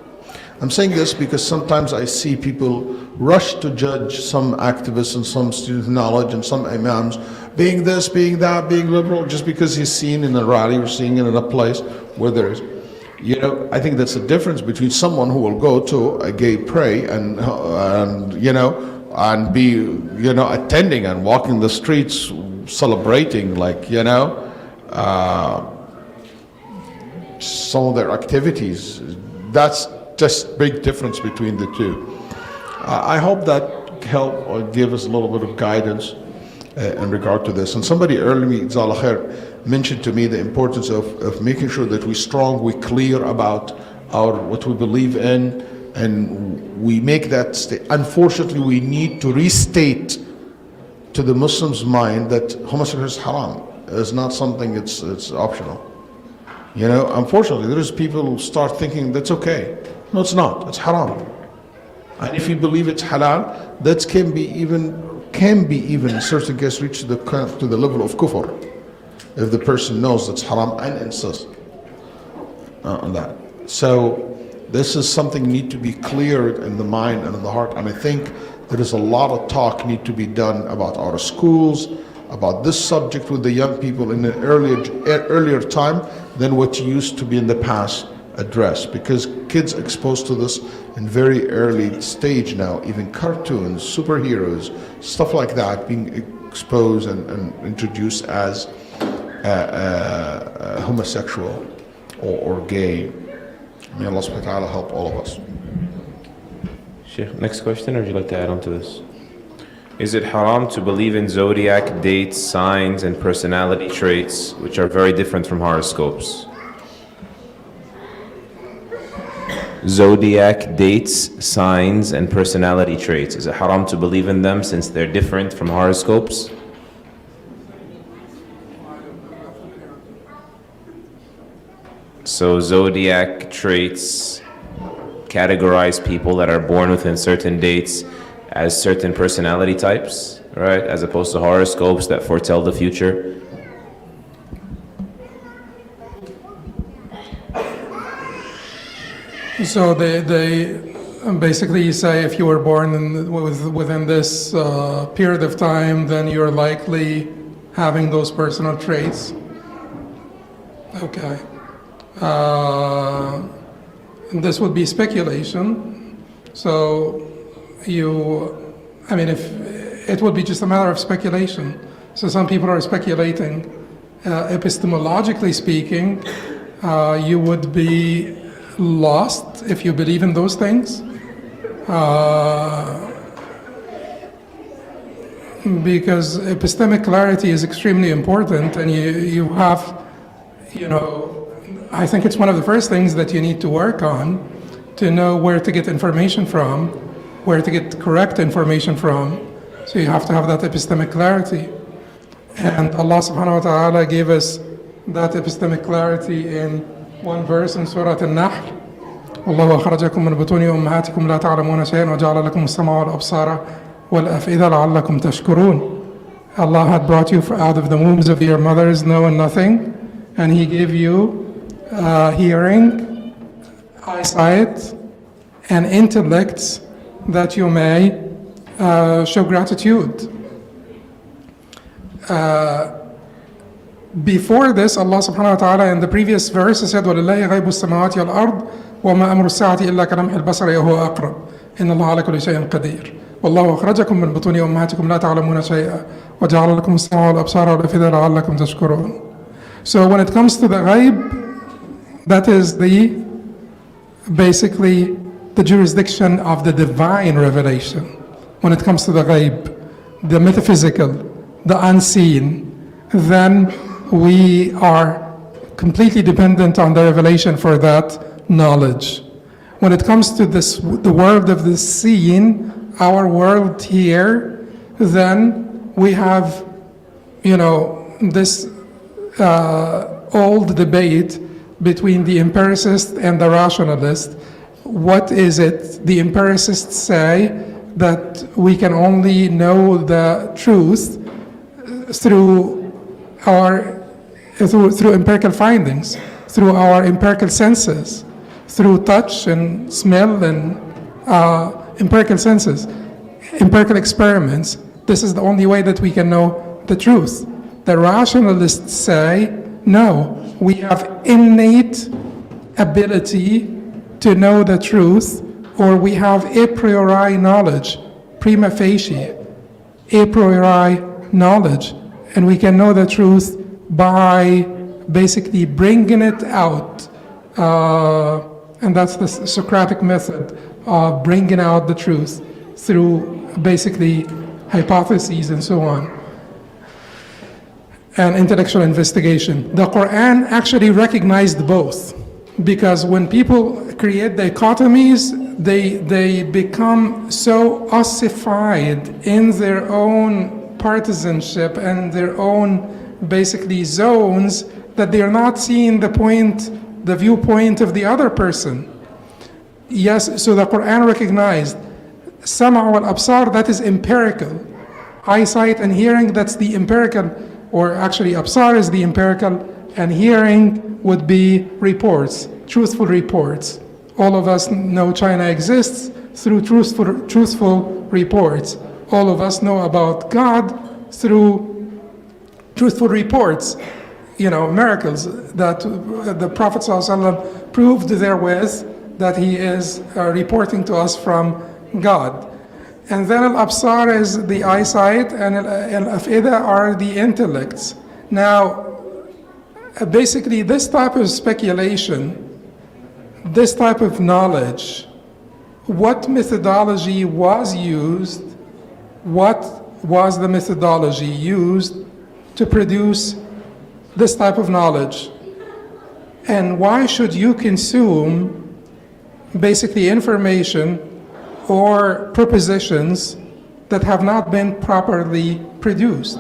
I'm saying this because sometimes I see people rush to judge some activists and some students of knowledge and some imams being this, being that, being liberal, just because he's seen in a rally or seeing it in a place where there is. I think that's the difference between someone who will go to a gay pray and be, attending and walking the streets celebrating, some of their activities. That's just big difference between the two. I hope that help or give us a little bit of guidance in regard to this. And somebody earlier, Jazakallah khair, mentioned to me the importance of making sure that we're strong, we're clear about what we believe in, and we make that state. Unfortunately, we need to restate to the Muslim's mind that homosexuality is haram. It's not something it's optional. Unfortunately, there's people who start thinking that's okay. No, it's not. It's haram. And if you believe it's halal, that can be even in certain cases reach to the level of kufr, if the person knows it's haram and insists on that. So this is something need to be cleared in the mind and in the heart. And I think there is a lot of talk need to be done about our schools, about this subject with the young people in an earlier time than what used to be in the past addressed, because kids exposed to this in very early stage now, even cartoons, superheroes, stuff like that being exposed and introduced as homosexual or gay. May Allah subhanahu wa ta'ala help all of us. Sheikh, next question, or would you like to add on to this? Is it haram to believe in zodiac, dates, signs, and personality traits, which are very different from horoscopes? Zodiac, dates, signs, and personality traits. Is it haram to believe in them since they're different from horoscopes? So zodiac traits categorize people that are born within certain dates as certain personality types, right? As opposed to horoscopes that foretell the future. So they basically say if you were born within this period of time, then you're likely having those personal traits. Okay. This would be speculation. So if it would be just a matter of speculation. So some people are speculating. Epistemologically speaking, you would be lost if you believe in those things. Because epistemic clarity is extremely important, and you have, I think it's one of the first things that you need to work on to know where to get information from, where to get correct information from. So you have to have that epistemic clarity. And Allah subhanahu wa ta'ala gave us that epistemic clarity in one verse in Surah Al-Nahl. وَاللَّهُ أَخْرَجَكُم مِّن بُطُونِ أُمَّهَاتِكُمْ لَا تَعْلَمُونَ شَيْئًا وَجَعَلَ لَكُمُ السَّمْعَ وَالْأَبْصَارَ وَالْأَفْئِدَةَ لَعَلَّكُمْ تَشْكُرُونَ. Allah had brought you out of the wombs of your mothers knowing nothing, and He gave you hearing, eyesight, and intellects that you may show gratitude. Before this, Allah subhanahu wa ta'ala in the previous verse said, وَلِلَّهِ غَيْبُ السَّمَاوَاتِ وَالْأَرْضِ وَمَا أَمْرُ السَّاعَةِ إِلَّا كَلَمْحِ الْبَصَرِ وَهُوَ أَقْرَبُ إِنَّ اللَّهَ عَلَى كُلِّ شَيْءٍ قَدِيرٌ وَاللَّهُ أَخْرَجَكُم مِّن بُطُونِ أُمَّهَاتِكُمْ لَا تَعْلَمُونَ شَيْئًا وَجَعَلَ لَكُمُ السَّمْعَ وَالْأَبْصَارَ وَالْأَفْئِدَةَ لَعَلَّكُمْ تَشْكُرُونَ. So when it comes to the ghaib, that is basically the jurisdiction of the divine revelation. When it comes to the ghaib, the metaphysical, the unseen, then we are completely dependent on the revelation for that knowledge. When it comes to the world of the seen, our world here, then we have, this old debate between the empiricist and the rationalist. What is it? The empiricists say that we can only know the truth through empirical findings, through our empirical senses, through touch and smell and empirical senses, empirical experiments. This is the only way that we can know the truth. The rationalists say, no, we have innate ability to know the truth, or we have a priori knowledge, prima facie, a priori knowledge, and we can know the truth by basically bringing it out. And that's the Socratic method of bringing out the truth through basically hypotheses and so on, and intellectual investigation. The Quran actually recognized both, because when people create dichotomies, they become so ossified in their own partisanship and their own basically zones that they are not seeing the viewpoint of the other person. Yes, so the Quran recognized Sama wal absar, that is empirical. Eyesight and hearing, that's the empirical, or actually absar is the empirical, and hearing would be reports, truthful reports. All of us know China exists through truthful reports. All of us know about God through truthful reports. Miracles that the Prophet ﷺ proved therewith that he is reporting to us from God. And then al-absar is the eyesight, and al-afida are the intellects. Now, basically this type of speculation, this type of knowledge, what methodology was used, what was the methodology used to produce this type of knowledge? And why should you consume basically information or propositions that have not been properly produced?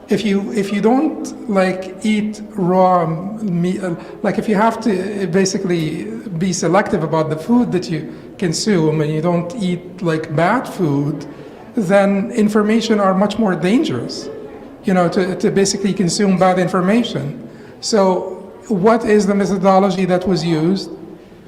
If you don't eat raw meat, if you have to basically be selective about the food that you consume and you don't eat bad food, then information are much more dangerous, to basically consume bad information. So what is the methodology that was used?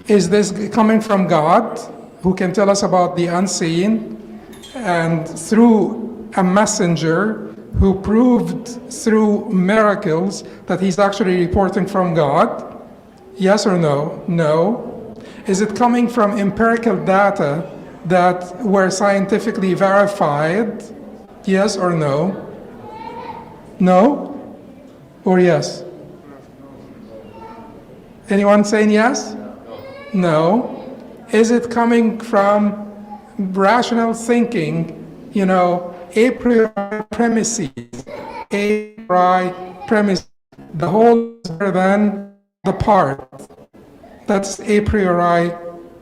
Is this coming from God, who can tell us about the unseen, and through a messenger who proved through miracles that he's actually reporting from God? Yes or no? No. Is it coming from empirical data that were scientifically verified? Yes or no? No? Or yes? Anyone saying yes? No. Is it coming from rational thinking, a priori premises, a priori premise? The whole is better than the part. That's a priori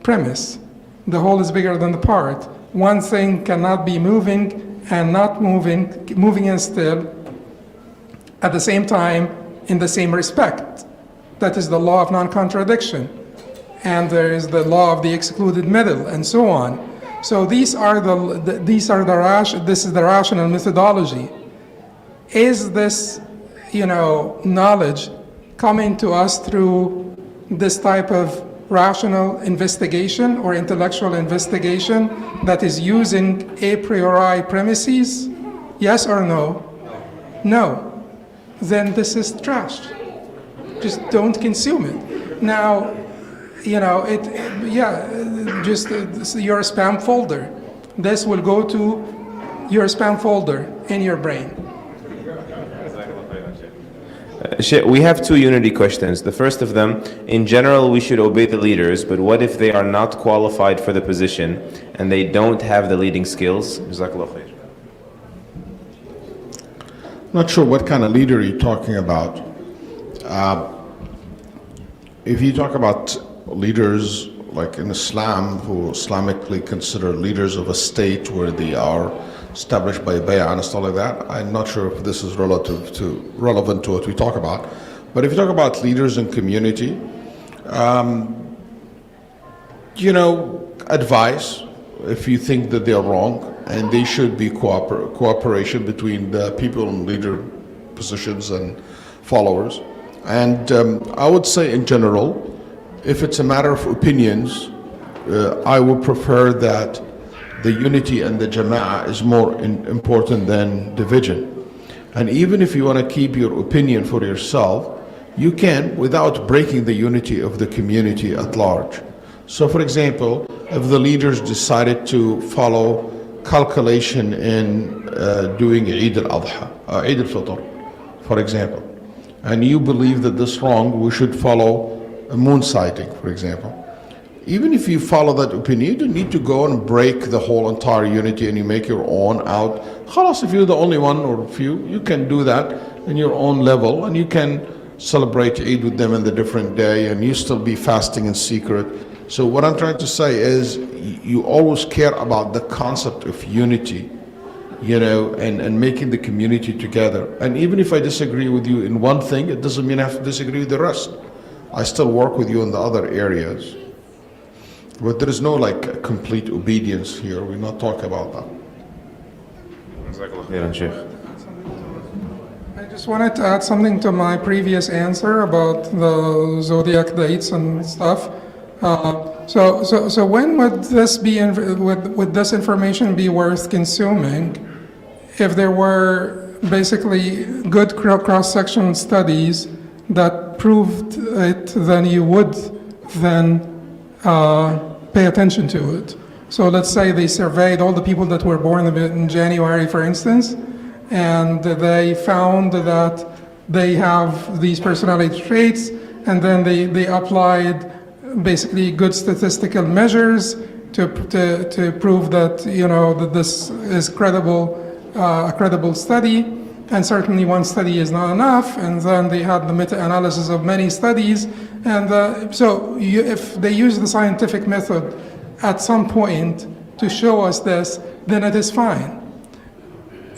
premise. The whole is bigger than the part. One thing cannot be moving and not moving and still at the same time in the same respect. That is the law of non-contradiction. And there is the law of the excluded middle, and so on. So this is the rational methodology. Is this, knowledge coming to us through this type of rational investigation or intellectual investigation that is using a priori premises? Yes or no? No. Then this is trash. Just don't consume it. Now, just your spam folder. This will go to your spam folder in your brain. We have two unity questions. The first of them, in general, we should obey the leaders, but what if they are not qualified for the position and they don't have the leading skills? Jazakallah khair. Not sure what kind of leader you're talking about. If you talk about leaders like in Islam, who Islamically consider leaders of a state where they are established by bay'ah and stuff like that, I'm not sure if this is relevant to what we talk about. But if you talk about leaders in community, advice if you think that they're wrong, and they should be cooperation between the people in leader positions and followers. And I would say in general, if it's a matter of opinions, I would prefer that the unity and the jama'ah is more important than division. And even if you want to keep your opinion for yourself, you can without breaking the unity of the community at large. So for example, if the leaders decided to follow calculation in doing Eid al-Adha, Eid al-Fitr, for example, and you believe that this is wrong, we should follow moon sighting, for example. Even if you follow that opinion, you don't need to go and break the whole entire unity and you make your own out. Khalas, if you're the only one or few, you can do that in your own level, and you can celebrate Eid with them in the different day, and you still be fasting in secret. So what I'm trying to say is, you always care about the concept of unity, and making the community together. And even if I disagree with you in one thing, it doesn't mean I have to disagree with the rest. I still work with you in the other areas. But there is no like complete obedience here. We're not talking about that. I just wanted to add something to my previous answer about the zodiac dates and stuff. So when would this be would this information be worth consuming? If there were basically good cross-section studies that proved it, then you would then pay attention to it. So let's say they surveyed all the people that were born in January, for instance, and they found that they have these personality traits, and then they applied basically good statistical measures to prove that, you know, that this is credible, a credible study, and certainly one study is not enough, and then they had the meta-analysis of many studies, and if they use the scientific method at some point to show us this, then it is fine.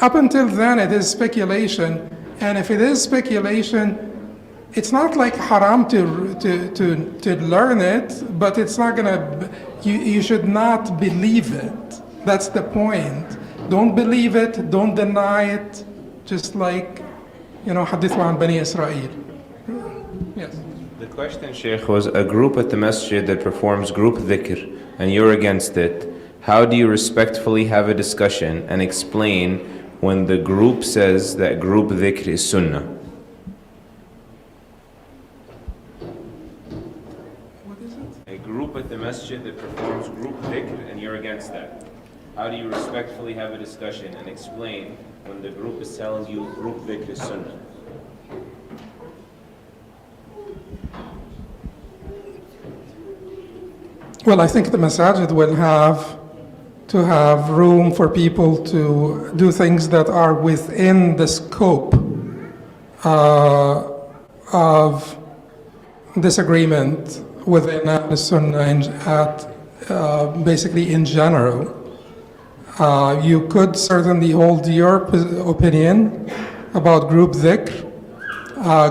Up until then, it is speculation, and if it is speculation, it's not like haram to learn it, but it's not gonna, you should not believe it. That's the point. Don't believe it, don't deny it, just like, you know, hadithu an Bani Israel. Yes. The question, Sheikh, was a group at the masjid that performs group dhikr, and you're against it. How do you respectfully have a discussion and explain when the group says that group dhikr is sunnah? What is it? A group at the masjid that performs group dhikr, and you're against that. How do you respectfully have a discussion and explain when the group is telling you group dhikr is sunnah? Well, I think the masajid will have to have room for people to do things that are within the scope of disagreement within Sunnah basically in general. You could certainly hold your opinion about group dhikr.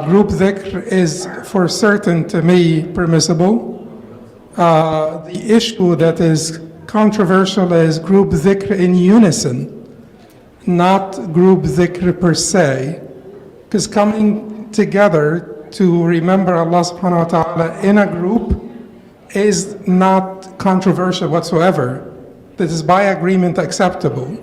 Group dhikr is for certain to me permissible. The issue that is controversial is group dhikr in unison, not group dhikr per se, because coming together to remember Allah subhanahu wa ta'ala in a group is not controversial whatsoever. That is by agreement acceptable.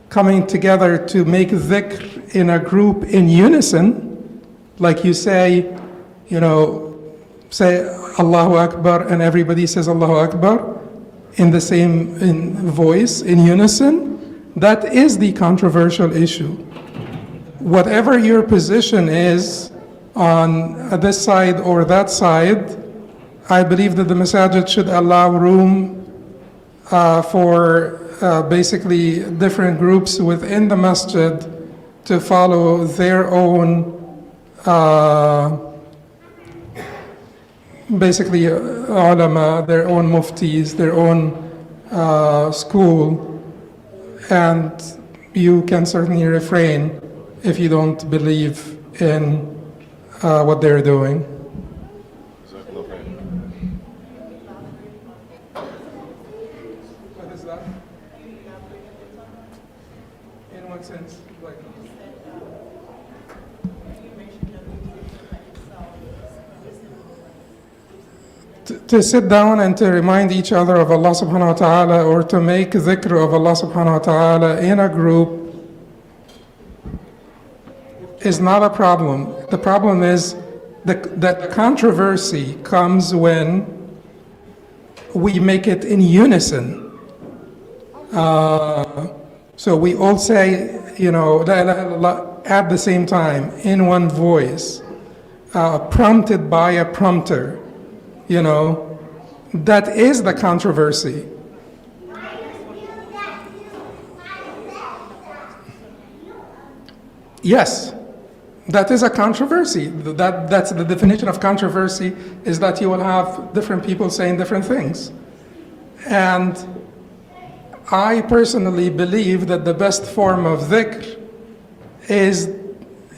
Coming together to make dhikr in a group in unison, like you say, you know, say Allahu Akbar and everybody says Allahu Akbar in the same voice, in unison, that is the controversial issue. Whatever your position is on this side or that side, I believe that the masajid should allow room for basically different groups within the masjid to follow their own basically ulama, their own muftis, their own school, and you can certainly refrain if you don't believe in what they're doing. What is that? In what sense? Like, to sit down and to remind each other of Allah subhanahu wa ta'ala, or to make dhikr of Allah subhanahu wa ta'ala in a group is not a problem. The problem is that the controversy comes when we make it in unison. So we all say, you know, La ilaha illallah at the same time, in one voice, prompted by a prompter. You know, that is the controversy. Yes, that is a controversy. That's the definition of controversy, is that you will have different people saying different things. And I personally believe that the best form of dhikr is,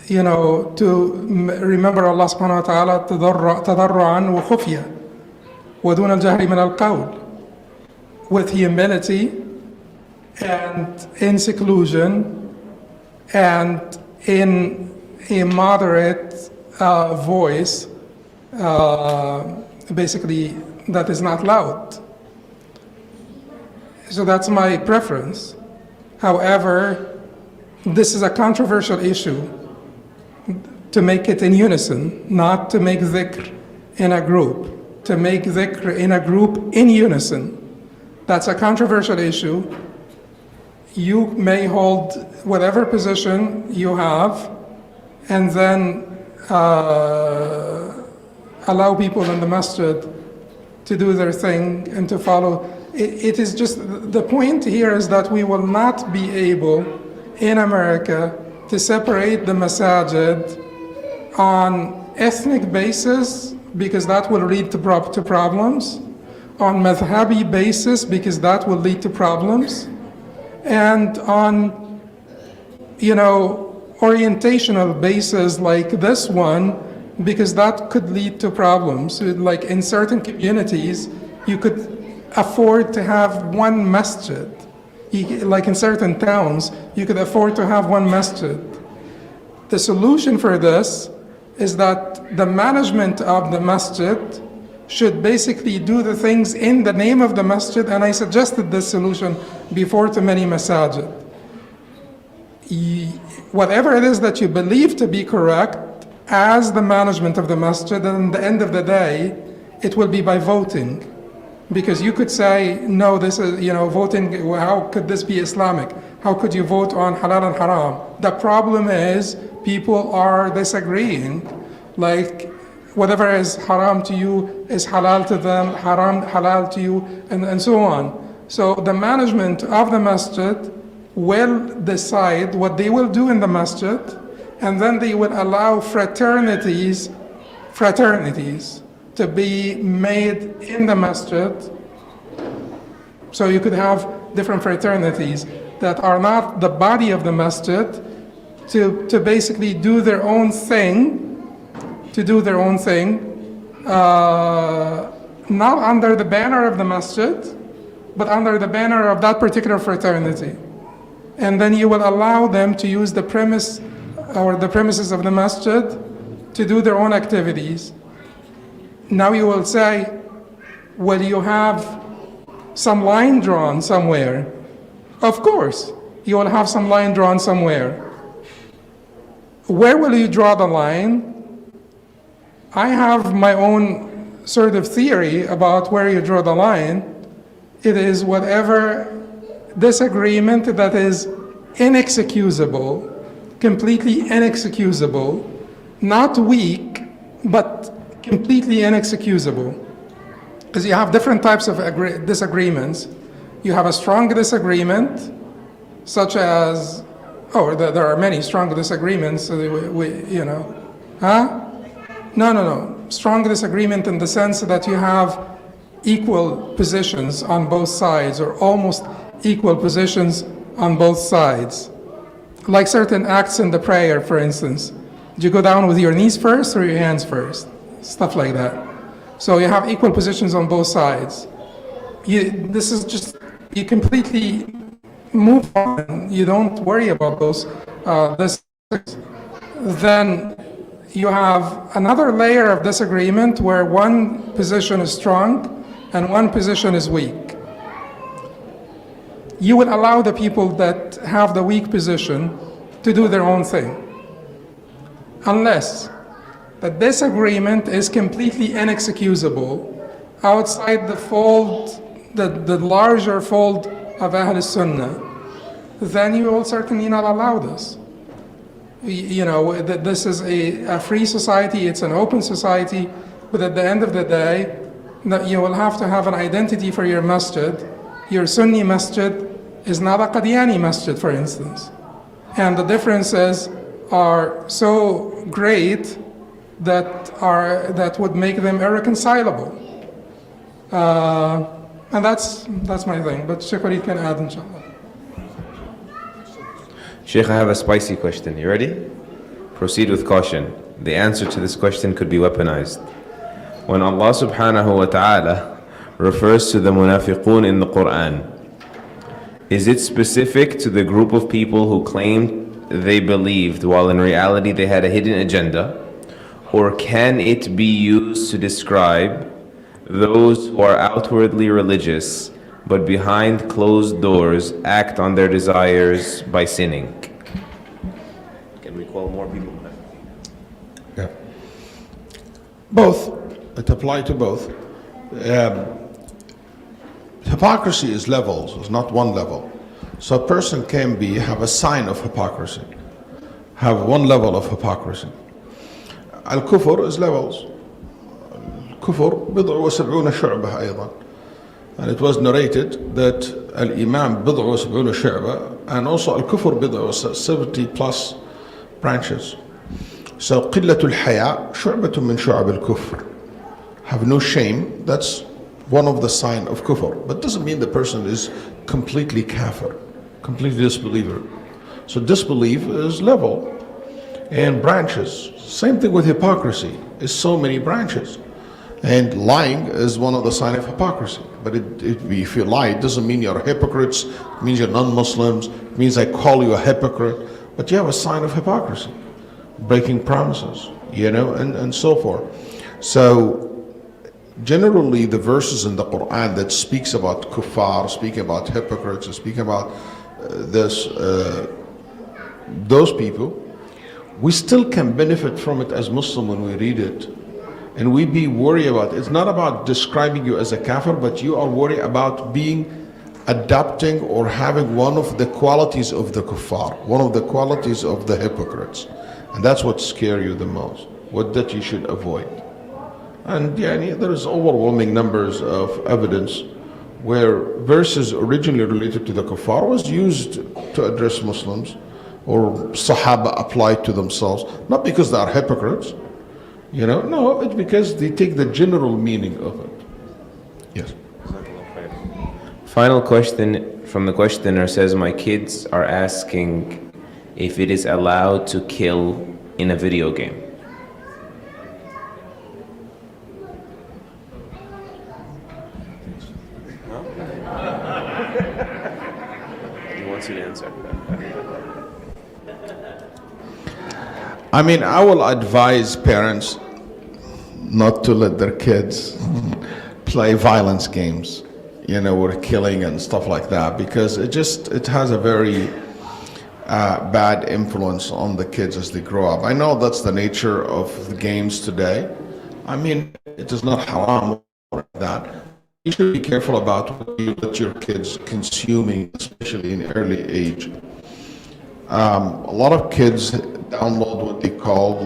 you know, to remember Allah subhanahu wa ta'ala tadarru'an wa khufya. ودون الجهر من القول, with humility and in seclusion and in a moderate voice, basically that is not loud. So that's my preference. However, this is a controversial issue to make it in unison, not to make dhikr in a group, to make dhikr in a group in unison. That's a controversial issue. You may hold whatever position you have and then allow people in the masjid to do their thing and to follow. It is just, the point here is that we will not be able in America to separate the masajid on ethnic basis, because that will lead to problems, on madhabi basis, because that will lead to problems, and on, orientational basis like this one, because that could lead to problems. Like in certain communities, you could afford to have one masjid. Like in certain towns, you could afford to have one masjid. The solution for this is that the management of the masjid should basically do the things in the name of the masjid, and I suggested this solution before to many masajid. Whatever it is that you believe to be correct as the management of the masjid, and at the end of the day, it will be by voting. Because you could say, no, this is, voting, how could this be Islamic? How could you vote on halal and haram? The problem is people are disagreeing. Like, whatever is haram to you is halal to them, haram halal to you, and so on. So the management of the masjid will decide what they will do in the masjid, and then they will allow fraternities to be made in the masjid. So you could have different fraternities that are not the body of the masjid to basically do their own thing, not under the banner of the masjid, but under the banner of that particular fraternity. And then you will allow them to use the premise or the premises of the masjid to do their own activities. Now you will say, will you have some line drawn somewhere? Of course, you will have some line drawn somewhere. Where will you draw the line? I have my own sort of theory about where you draw the line. It is whatever disagreement that is inexcusable, completely inexcusable, not weak, but completely inexcusable. Because you have different types of disagreements. You have a strong disagreement, such as, there are many strong disagreements, No. Strong disagreement in the sense that you have equal positions on both sides, or almost equal positions on both sides. Like certain acts in the prayer, for instance. Do you go down with your knees first or your hands first? Stuff like that. So you have equal positions on both sides. You completely move on. You don't worry about those. Then you have another layer of disagreement where one position is strong and one position is weak. You will allow the people that have the weak position to do their own thing, unless the disagreement is completely inexcusable outside the fold, the larger fold of Ahl Sunnah. Then you will certainly not allow this. This is a free society, it's an open society, but at the end of the day, you will have to have an identity for your masjid. Your Sunni masjid is not a Qadiani masjid, for instance. And the differences are so great that would make them irreconcilable. And that's my thing, but Sheikh Walid can add, inshallah. Sheikh, I have a spicy question. You ready? Proceed with caution. The answer to this question could be weaponized. When Allah subhanahu wa ta'ala refers to the munafiqun in the Quran? Is it specific to the group of people who claimed they believed while in reality they had a hidden agenda? Or can it be used to describe those who are outwardly religious but behind closed doors act on their desires by sinning? Can we call more people? Yeah. Both. It applies to both. Hypocrisy is levels, it's not one level. So a person can have a sign of hypocrisy, have one level of hypocrisy. Al-Kufr is levels. Al-Kufr بضع وسبعون شعبة أيضا. And it was narrated that Al-Imam بضع وسبعون شعبة, and also Al-Kufr بضع 70 plus branches. So قلة الحياء شعبة من شعب الكفر. Have no shame, that's one of the sign of kufr. But doesn't mean the person is completely kafir, completely disbeliever. So disbelief is level and branches. Same thing with hypocrisy, is so many branches. And lying is one of the sign of hypocrisy. But if you lie, it doesn't mean you're hypocrites, it means you're non-Muslims, it means I call you a hypocrite, but you have a sign of hypocrisy. Breaking promises, and so forth. So generally the verses in the Quran that speaks about kuffar, speak about hypocrites, speak about those people, we still can benefit from it as Muslim when we read it. And we be worried about it. It's not about describing you as a kafir, but you are worried about adopting or having one of the qualities of the kuffar, one of the qualities of the hypocrites. And that's what scares you the most, what that you should avoid. And there is overwhelming numbers of evidence where verses originally related to the kuffar was used to address Muslims, or Sahaba applied to themselves, not because they are hypocrites, no, it's because they take the general meaning of it. Yes. Final question from the questioner says, my kids are asking if it is allowed to kill in a video game. He wants you to answer. I will advise parents not to let their kids play violence games, with killing and stuff like that, because it has a very bad influence on the kids as they grow up. I know that's the nature of the games today. It is not haram or that. You should be careful about what you let your kids consuming, especially in early age. A lot of kids download what they call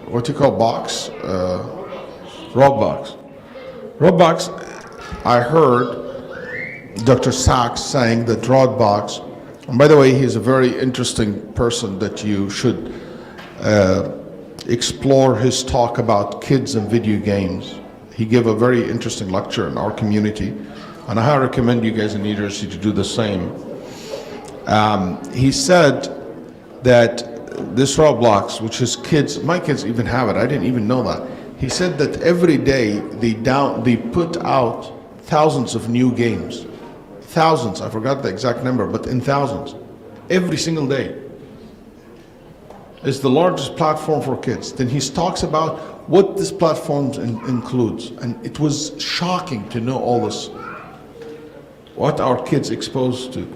Roblox. I heard Dr. Sachs saying that Roblox, and by the way, he's a very interesting person that you should explore his talk about kids and video games. He gave a very interesting lecture in our community, and I recommend you guys in New Jersey to do the same. He said that this Roblox, which is kids, my kids even have it, I didn't even know that. He said that every day they put out thousands of new games. Thousands, I forgot the exact number, but in thousands. Every single day. It's the largest platform for kids. Then he talks about what this platform includes. And it was shocking to know all this, what our kids exposed to.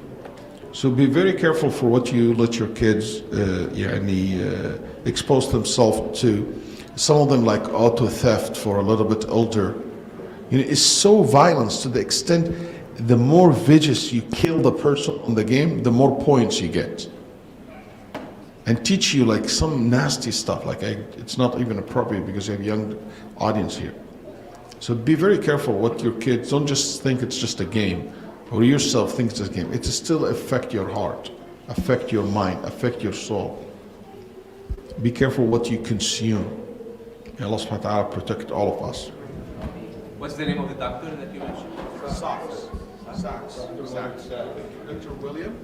So be very careful for what you let your kids expose themselves to. Some of them like auto theft for a little bit older. It's so violent to the extent the more vicious you kill the person on the game, the more points you get. And teach you like some nasty stuff, it's not even appropriate because you have a young audience here. So be very careful what your kids, don't just think it's just a game, or yourself think it's a game. It still affect your heart, affect your mind, affect your soul. Be careful what you consume. May Allah subhanahu wa ta'ala protect all of us. What's the name of the doctor that you mentioned? Sachs. Dr. William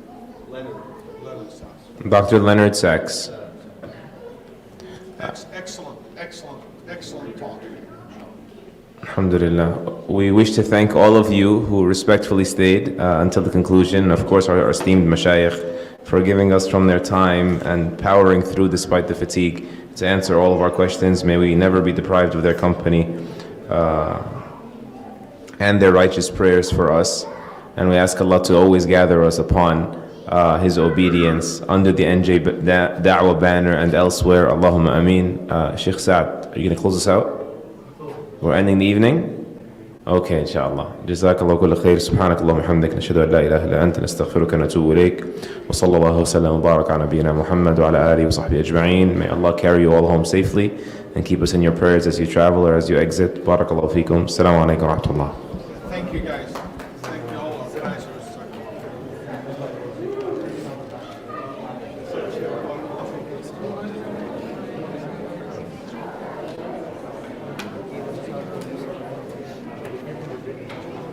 Leonard Sachs. Dr. Leonard Sachs. Excellent talk. Alhamdulillah. We wish to thank all of you who respectfully stayed until the conclusion. Of course, our esteemed mashayikh for giving us from their time and powering through despite the fatigue to answer all of our questions. May we never be deprived of their company and their righteous prayers for us. And we ask Allah to always gather us upon His obedience under the NJ Da'wah banner and elsewhere. Allahumma ameen. Sheikh Saad, are you going to close us out? We're ending the evening? Okay, inshallah. Jazakallah kulla khair. Subhanakallah hamdik. Nashhadu an la ilaha illa anta nastaghfiruka wa natubu ilayk. Wa sallallahu wa sallam wa baraka ala nabiyyina Muhammad wa ala alihi wa sahbihi ajma'in. May Allah carry you all home safely and keep us in your prayers as you travel or as you exit. Barakallahu feekum. Assalamu alaikum wa rahmatullah. Thank you guys.